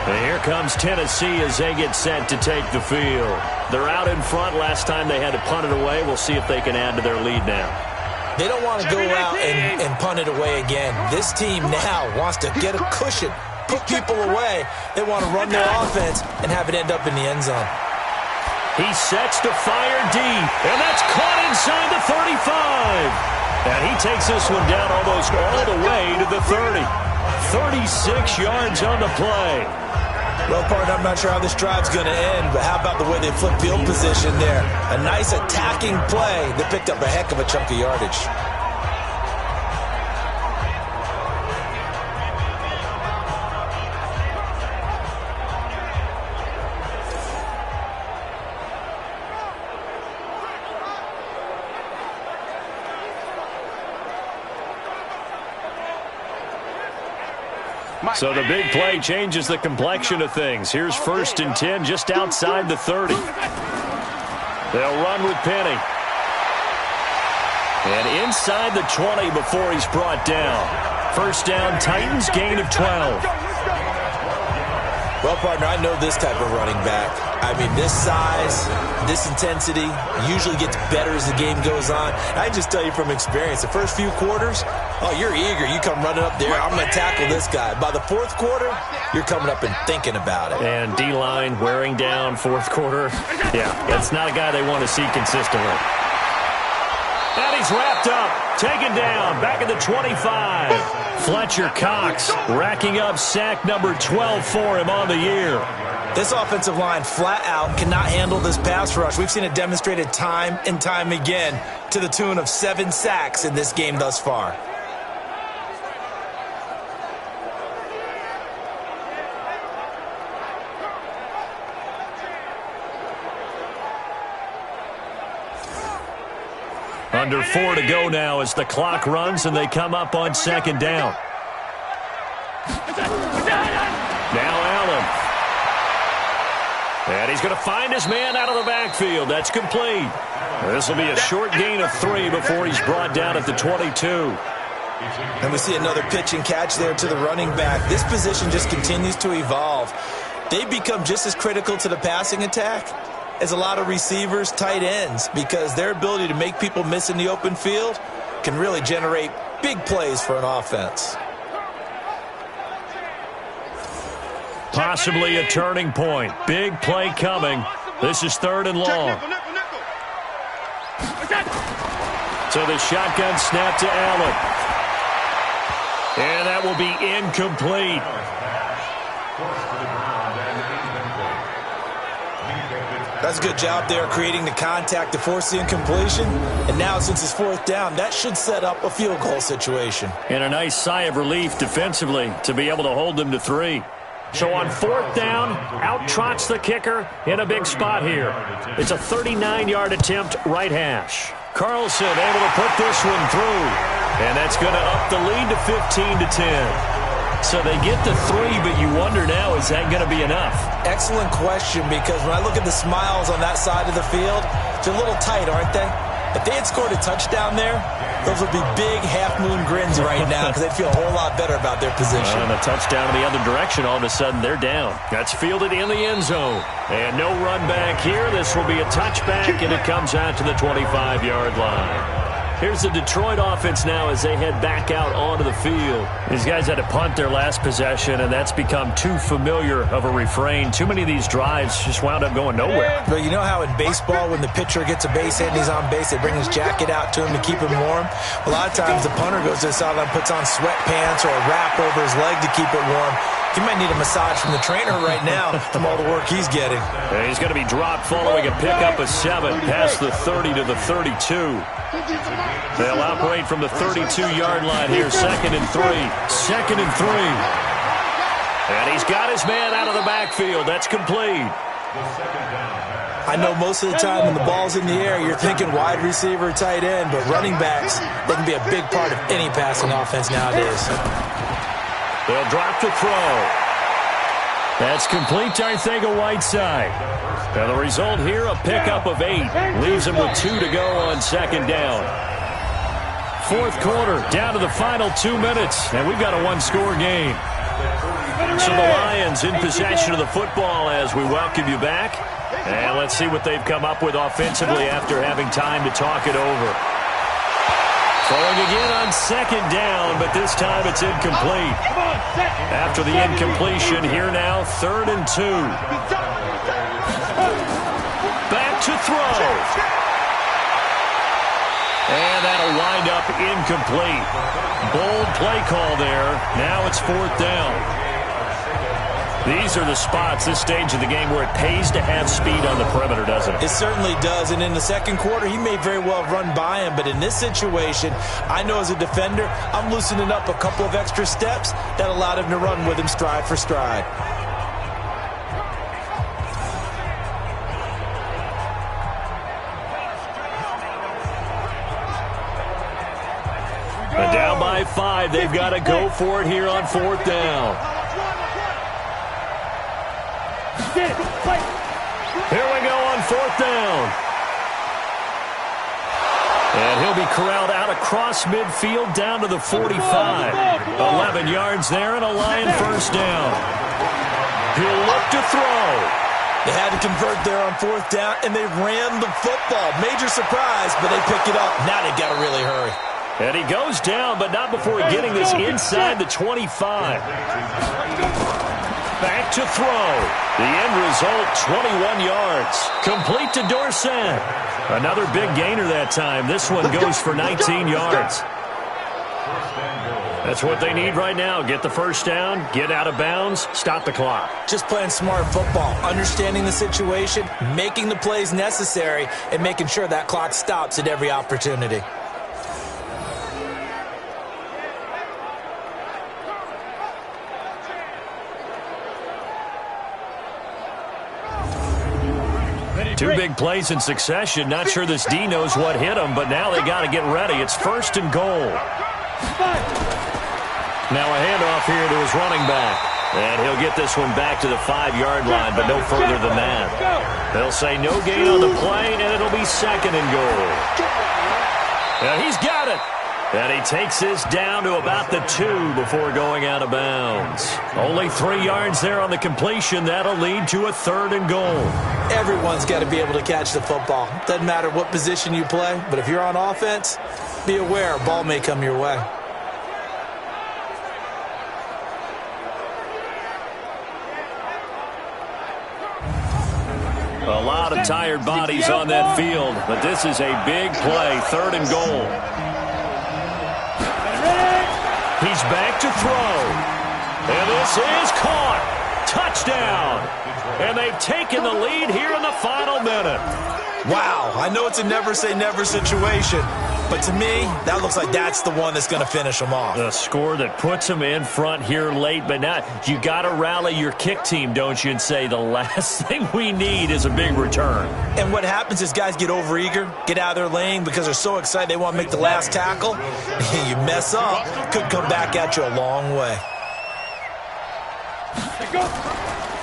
And here comes Tennessee as they get set to take the field. They're out in front. Last time they had to punt it away. We'll see if they can add to their lead now. They don't want to go out and punt it away again. This team now wants to get a cushion, put people away. They want to run their offense and have it end up in the end zone. He sets to fire deep, and that's caught inside the 35. And he takes this one down almost all the way to the 30. 36 yards on the play. Well, partner, I'm not sure how this drive's going to end, but how about the way they flip field position there? A nice attacking play that picked up a heck of a chunk of yardage. So the big play changes the complexion of things. Here's 1st and 10 just outside the 30. They'll run with Penny. And inside the 20 before he's brought down. First down, Titans, gain of 12. Well, partner, I know this type of running back. I mean, this size, this intensity usually gets better as the game goes on. I can just tell you from experience, the first few quarters, oh, you're eager. You come running up there, I'm going to tackle this guy. By the 4th quarter, you're coming up and thinking about it. And D-line wearing down 4th quarter. Yeah, that's not a guy they want to see consistently. And he's wrapped up, taken down, back at the 25. Fletcher Cox racking up sack number 12 for him on the year. This offensive line flat out cannot handle this pass rush. We've seen it demonstrated time and time again to the tune of 7 sacks in this game thus far. Under 4 to go now as the clock runs and they come up on second down. Now Allen. And he's going to find his man out of the backfield. That's complete. This will be a short gain of 3 before he's brought down at the 22. And we see another pitch and catch there to the running back. This position just continues to evolve. They become just as critical to the passing attack as a lot of receivers, tight ends, because their ability to make people miss in the open field can really generate big plays for an offense. Possibly a turning point. Big play coming. This is 3rd and long. So the shotgun snap to Allen. And that will be incomplete. That's a good job there creating the contact to force the incompletion. And now since it's 4th down, that should set up a field goal situation. And a nice sigh of relief defensively to be able to hold them to 3. So on 4th down, out trots the kicker in a big spot here. It's a 39-yard attempt, right hash. Carlson able to put this one through. And that's going to up the lead to 15-10. So they get to 3, but you wonder now, is that going to be enough? Excellent question, because when I look at the smiles on that side of the field, they're a little tight, aren't they? If they had scored a touchdown there, those would be big half-moon grins right now because they'd feel a whole lot better about their position. And a touchdown in the other direction, all of a sudden they're down. That's fielded in the end zone. And no run back here. This will be a touchback, and it comes out to the 25-yard line. Here's the Detroit offense now as they head back out onto the field. These guys had to punt their last possession, and that's become too familiar of a refrain. Too many of these drives just wound up going nowhere. But you know how in baseball, when the pitcher gets a base hit and he's on base, they bring his jacket out to him to keep him warm? A lot of times the punter goes to the sideline, puts on sweatpants or a wrap over his leg to keep it warm. He might need a massage from the trainer right now from all the work he's getting. And he's going to be dropped following a pickup of 7 past the 30 to the 32. They'll operate from the 32-yard line here, 2nd and 3. 2nd and 3. And he's got his man out of the backfield. That's complete. I know most of the time when the ball's in the air, you're thinking wide receiver, tight end, but running backs, they can be a big part of any passing offense nowadays. They'll drop the throw. That's complete to Arcega-Whiteside. Now the result here, a pickup of 8. Leaves him with 2 to go on 2nd down. 4th quarter, down to the final 2 minutes, and we've got a 1-score game. So the Lions in possession of the football as we welcome you back. And let's see what they've come up with offensively after having time to talk it over. Throwing again on 2nd down, but this time it's incomplete. After the incompletion, here now, 3rd and 2. Back to throw. And that'll wind up incomplete. Bold play call there. Now it's 4th down. These are the spots, this stage of the game, where it pays to have speed on the perimeter, doesn't it? It certainly does, and in the 2nd quarter, he may very well run by him, but in this situation, I know as a defender, I'm loosening up a couple of extra steps that allowed him to run with him stride for stride. And down by 5, they've got to go for it here on 4th down. Here we go on 4th down. And he'll be corralled out across midfield down to the 45. 11 yards there and a Lion 1st down. He'll look to throw. They had to convert there on 4th down, and they ran the football. Major surprise, but they pick it up. Now they've got to really hurry. And he goes down, but not before getting this inside the 25. Back to throw. The end result, 21 yards. Complete to Dorsett. Another big gainer that time. This one goes for 19 yards. That's what they need right now. Get the 1st down, get out of bounds, stop the clock. Just playing smart football, understanding the situation, making the plays necessary, and making sure that clock stops at every opportunity. Two big plays in succession. Not sure this D knows what hit him, but now they got to get ready. It's 1st and goal. Now a handoff here to his running back. And he'll get this one back to the 5-yard line, but no further than that. They'll say no gain on the play, and it'll be 2nd and goal. And he's got it. And he takes this down to about the 2 before going out of bounds. Only 3 yards there on the completion. That'll lead to a 3rd and goal. Everyone's got to be able to catch the football. Doesn't matter what position you play, but if you're on offense, be aware a ball may come your way. A lot of tired bodies on that field, but this is a big play, 3rd and goal. He's back to throw. And this is caught. Touchdown. And they've taken the lead here in the final minute. Wow, I know it's a never-say-never situation, but to me, that looks like that's the one that's going to finish them off. The score that puts them in front here late, but now you got to rally your kick team, don't you, and say the last thing we need is a big return. And what happens is guys get overeager, get out of their lane because they're so excited they want to make the last tackle. You mess up, could come back at you a long way.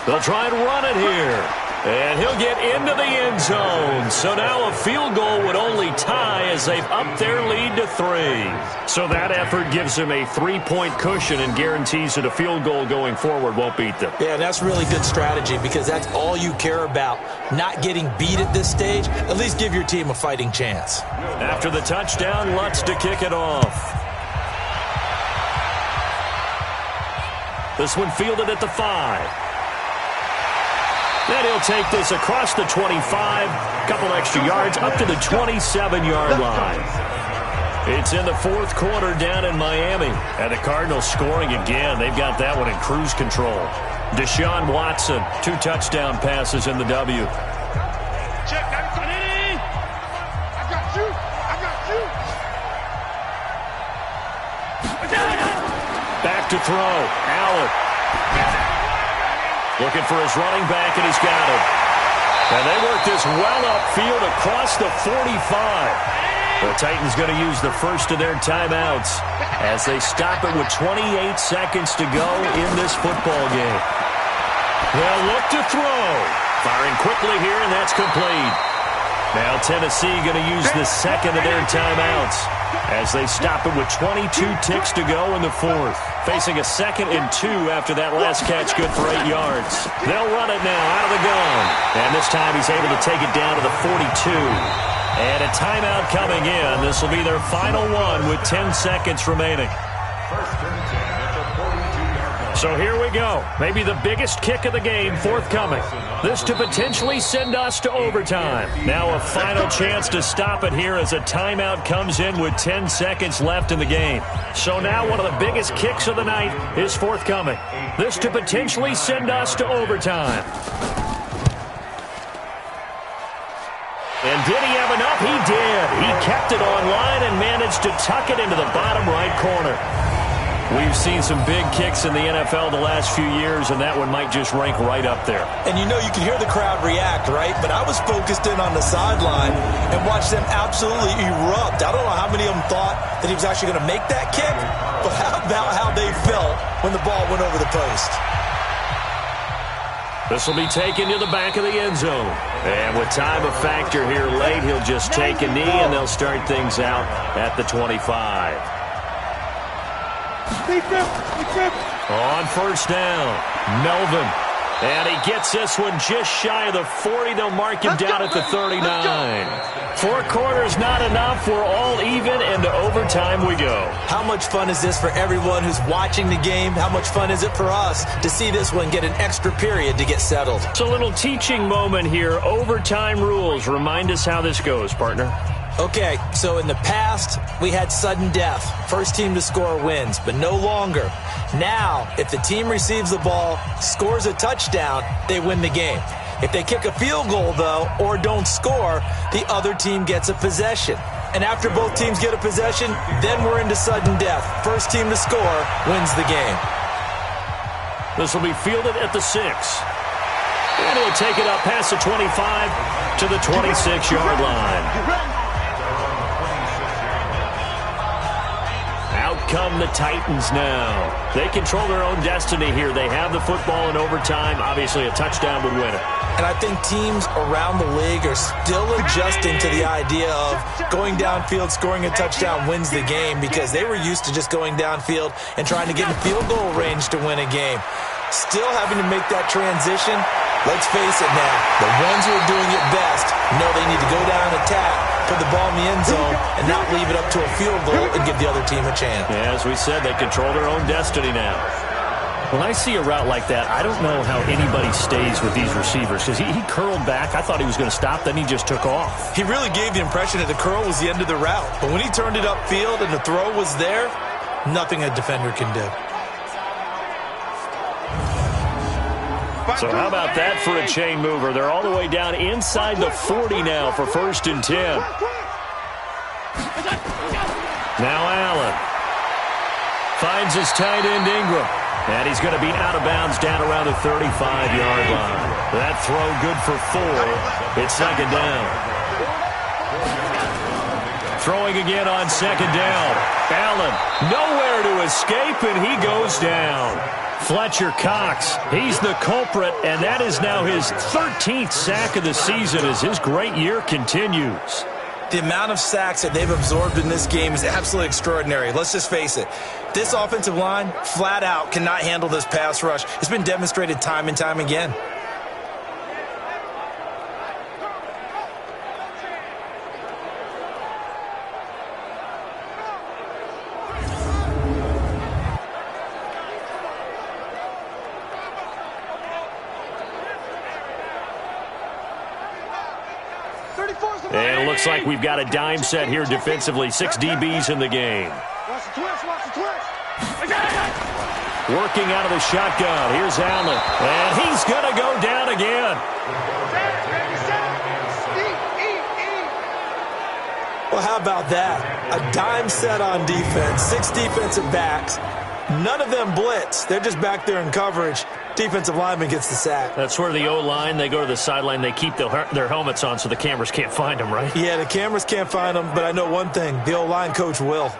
They'll try and run it here. And he'll get into the end zone. So now a field goal would only tie as they've upped their lead to 3. So that effort gives them a 3-point cushion and guarantees that a field goal going forward won't beat them. Yeah, that's really good strategy because that's all you care about. Not getting beat at this stage. At least give your team a fighting chance. After the touchdown, Lutz to kick it off. This one fielded at the 5. Then he'll take this across the 25, couple extra yards, up to the 27-yard line. It's in the 4th quarter down in Miami. And the Cardinals scoring again. They've got that one in cruise control. Deshaun Watson, 2 touchdown passes in the W. Check, I got you. Back to throw. Allen. Looking for his running back, and he's got it. And they work this well upfield across the 45. The Titans going to use the first of their timeouts as they stop it with 28 seconds to go in this football game. They'll look to throw. Firing quickly here, and that's complete. Now Tennessee going to use the second of their timeouts as they stop it with 22 ticks to go in the 4th. Facing a 2nd and 2 after that last catch, good for 8 yards. They'll run it now out of the gun. And this time he's able to take it down to the 42. And a timeout coming in. This will be their final one with 10 seconds remaining. So here we go. Maybe the biggest kick of the game forthcoming. This to potentially send us to overtime. Now a final chance to stop it here as a timeout comes in with 10 seconds left in the game. So now one of the biggest kicks of the night is forthcoming. This to potentially send us to overtime. And did he have enough? He did. He kept it on line and managed to tuck it into the bottom right corner. We've seen some big kicks in the NFL the last few years, and that one might just rank right up there. And you know, you can hear the crowd react, right? But I was focused in on the sideline and watched them absolutely erupt. I don't know how many of them thought that he was actually going to make that kick, but how about how they felt when the ball went over the post? This will be taken to the back of the end zone. And with time of factor here late, he'll just take a knee, and they'll start things out at the 25. On first down, Melvin. And he gets this one just shy of the 40. They'll mark him down at the 39. 4 quarters not enough. We're all even, and to overtime we go. How much fun is this for everyone who's watching the game? How much fun is it for us to see this one get an extra period to get settled? It's a little teaching moment here. Overtime rules. Remind us how this goes, partner. Okay, so in the past, we had sudden death. First team to score wins, but no longer. Now, if the team receives the ball, scores a touchdown, they win the game. If they kick a field goal, though, or don't score, the other team gets a possession. And after both teams get a possession, then we're into sudden death. First team to score wins the game. This will be fielded at the 6. And he'll take it up past the 25 to the 26-yard line. Out come the Titans now. They control their own destiny here. They have the football in overtime. Obviously, a touchdown would win it. And I think teams around the league are still adjusting to the idea of going downfield, scoring a touchdown wins the game, because they were used to just going downfield and trying to get in field goal range to win a game. Still having to make that transition. Let's face it now, the ones who are doing it best know they need to go down and attack, put the ball in the end zone, and not leave it up to a field goal and give the other team a chance. Yeah, as we said, they control their own destiny now. When I see a route like that, I don't know how anybody stays with these receivers, because he curled back. I thought he was going to stop, then he just took off. He really gave the impression that the curl was the end of the route, but when he turned it upfield and the throw was there, nothing a defender can do. So how about that for a chain mover? They're all the way down inside the 40 now for 1st and 10. Now Allen finds his tight end Ingram. And he's going to be out of bounds down around the 35-yard line. That throw good for 4. It's 2nd down. Throwing again on 2nd down. Allen nowhere to escape, and he goes down. Fletcher Cox, he's the culprit, and that is now his 13th sack of the season as his great year continues. The amount of sacks that they've absorbed in this game is absolutely extraordinary. Let's just face it. This offensive line, flat out, cannot handle this pass rush. It's been demonstrated time and time again. And it looks like we've got a dime set here defensively. 6 DBs in the game. Watch the twist, watch the twist. Working out of the shotgun. Here's Allen. And he's going to go down again. Well, how about that? A dime set on defense. 6 defensive backs. None of them blitz. They're just back there in coverage. Defensive lineman gets the sack. That's where the O-line, they go to the sideline, they keep their helmets on so the cameras can't find them, right? Yeah, the cameras can't find them, but I know one thing. The O-line coach will.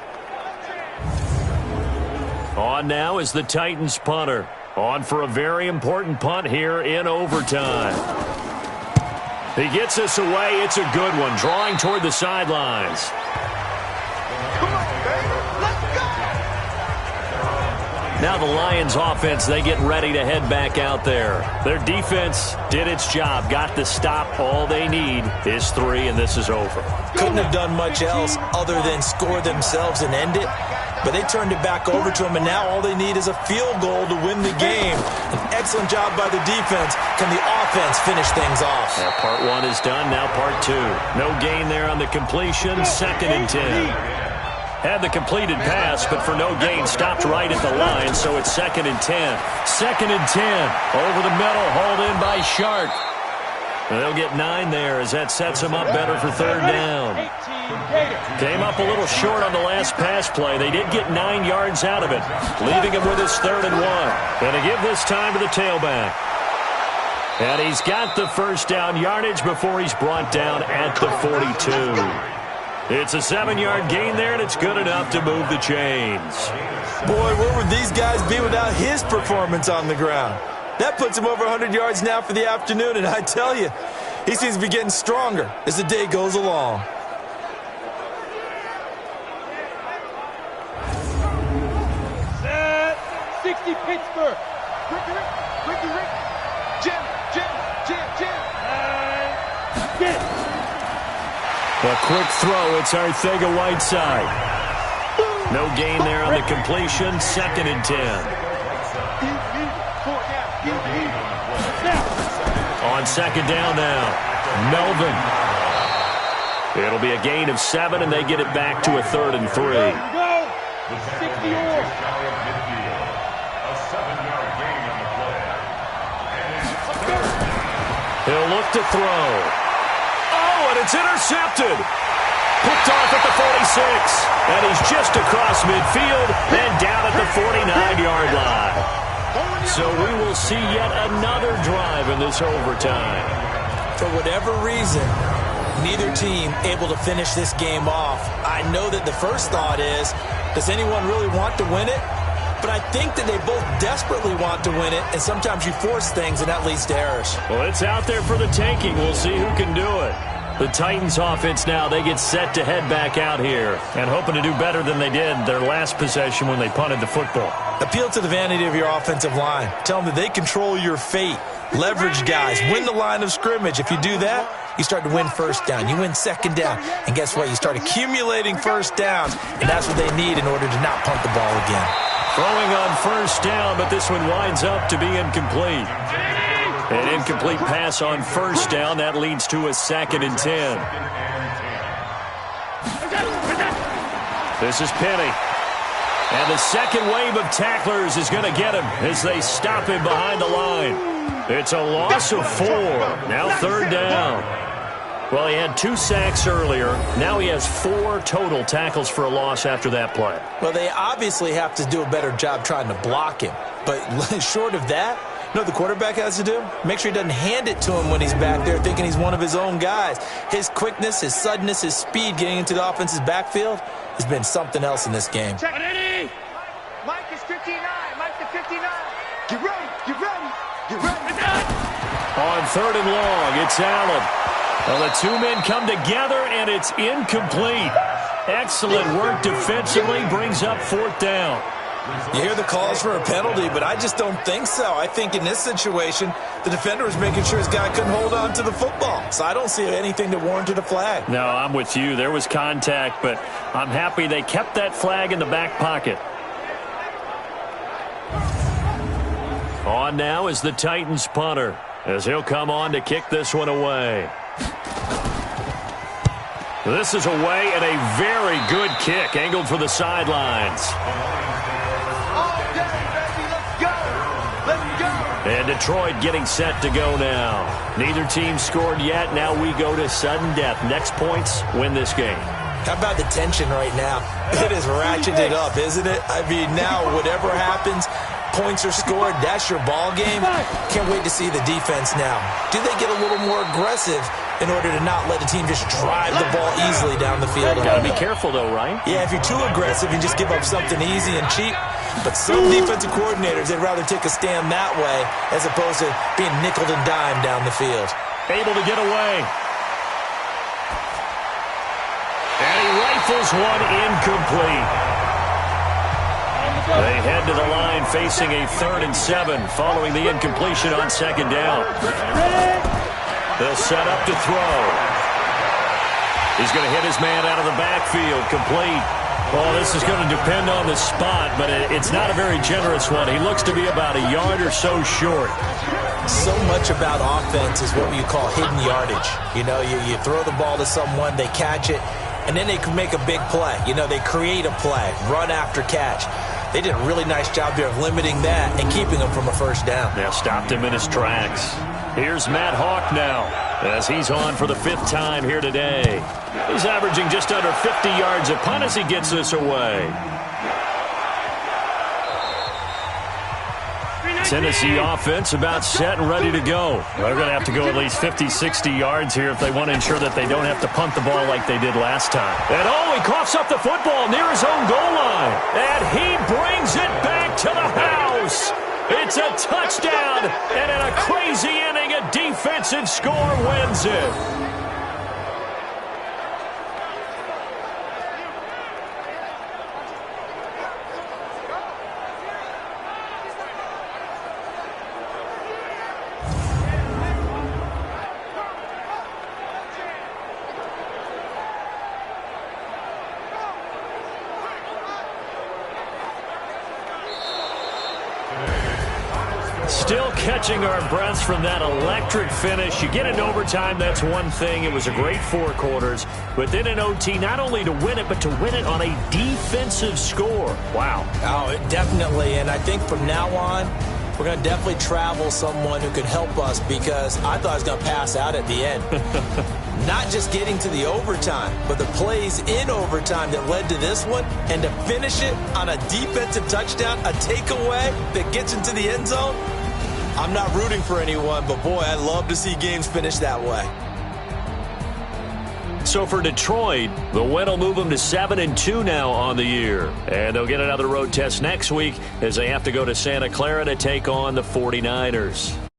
On now is the Titans punter. On for a very important punt here in overtime. He gets us away. It's a good one. Drawing toward the sidelines. Now the Lions offense, they get ready to head back out there. Their defense did its job, got the stop. All they need is 3, and this is over. Couldn't have done much else other than score themselves and end it. But they turned it back over to them, and now all they need is a field goal to win the game. An excellent job by the defense. Can the offense finish things off? Now part 1 is done, now part 2. No gain there on the completion, 2nd and 10. Had the completed pass, but for no gain, stopped right at the line, so it's 2nd and 10. 2nd and 10. Over the middle, hauled in by Shark. They'll get 9 there as that sets them up better for 3rd down. Came up a little short on the last pass play. They did get 9 yards out of it, leaving him with his 3rd and 1. Going to give this time to the tailback. And he's got the 1st down yardage before he's brought down at the 42. It's a 7-yard gain there, and it's good enough to move the chains. Boy, where would these guys be without his performance on the ground? That puts him over 100 yards now for the afternoon, and I tell you, he seems to be getting stronger as the day goes along. Set 60 Pittsburgh. Ricky. Jim. Get it. A quick throw. It's Arcega-Whiteside. No gain there on the completion. 2nd and 10. On 2nd down now. Melvin. It'll be a gain of 7, and they get it back to a 3rd and 3. He'll look to throw. And it's intercepted. Picked off at the 46. And he's just across midfield and down at the 49-yard line. So we will see yet another drive in this overtime. For whatever reason, neither team able to finish this game off. I know that the first thought is, does anyone really want to win it? But I think that they both desperately want to win it, and sometimes you force things, and that leads to errors. Well, it's out there for the taking. We'll see who can do it. The Titans offense now, they get set to head back out here and hoping to do better than they did their last possession when they punted the football. Appeal to the vanity of your offensive line. Tell them that they control your fate. Leverage guys. Win the line of scrimmage. If you do that, you start to win first down. You win second down. And guess what? You start accumulating first downs, and that's what they need in order to not punt the ball again. Throwing on first down, but this one winds up to be incomplete. An incomplete pass on first down. That leads to a 2nd and 10. This is Penny. And the second wave of tacklers is going to get him as they stop him behind the line. It's a loss of 4. Now 3rd down. Well, he had 2 sacks earlier. Now he has 4 total tackles for a loss after that play. Well, they obviously have to do a better job trying to block him. But short of that, you know what the quarterback has to do? Make sure he doesn't hand it to him when he's back there thinking he's one of his own guys. His quickness, his suddenness, his speed getting into the offense's backfield has been something else in this game. Check. Mike is 59. Mike to 59. Get ready. Get ready. Get ready. On 3rd and long, it's Allen. Well, the 2 men come together, and it's incomplete. Excellent work defensively, brings up 4th down. You hear the calls for a penalty, but I just don't think so. I think in this situation, the defender was making sure his guy couldn't hold on to the football. So I don't see anything that warranted a flag. No, I'm with you. There was contact, but I'm happy they kept that flag in the back pocket. On now is the Titans punter, as he'll come on to kick this one away. This is away and a very good kick, angled for the sidelines. And Detroit getting set to go now. Neither team scored yet. Now we go to sudden death. Next points win this game. How about the tension right now? It is ratcheted up, isn't it? I mean, now whatever happens, points are scored. That's your ball game. Can't wait to see the defense now. Do they get a little more aggressive in order to not let the team just drive the ball easily down the field? Got to be careful, though, right? Yeah, if you're too aggressive, you just give up something easy and cheap. But some defensive coordinators, they'd rather take a stand that way as opposed to being nickeled and dimed down the field. Able to get away. And he rifles one incomplete. They head to the line facing a 3rd and 7 following the incompletion on 2nd down. They'll set up to throw. He's going to hit his man out of the backfield, complete. Well, this is going to depend on the spot, but it's not a very generous one. He looks to be about a yard or so short. So much about offense is what you call hidden yardage. You know, you throw the ball to someone, they catch it, and then they can make a big play. You know, they create a play, run after catch. They did a really nice job there of limiting that and keeping him from a first down. Now stopped him in his tracks. Here's Matt Hawk now as he's on for the 5th time here today. He's averaging just under 50 yards a punt as he gets this away. Tennessee offense about set and ready to go. They're going to have to go at least 50, 60 yards here if they want to ensure that they don't have to punt the ball like they did last time. And he coughs up the football near his own goal line. And he brings it back to the house. It's a touchdown. And in a crazy inning, a defensive score wins it. Still catching our breaths from that electric finish. You get into overtime, that's one thing. It was a great 4 quarters. But then in OT, not only to win it, but to win it on a defensive score. Wow. Oh, definitely. And I think from now on, we're going to definitely travel someone who could help us because I thought I was going to pass out at the end. Not just getting to the overtime, but the plays in overtime that led to this one, and to finish it on a defensive touchdown, a takeaway that gets into the end zone. I'm not rooting for anyone, but boy, I love to see games finish that way. So for Detroit, the win will move them to 7-2 now on the year. And they'll get another road test next week as they have to go to Santa Clara to take on the 49ers.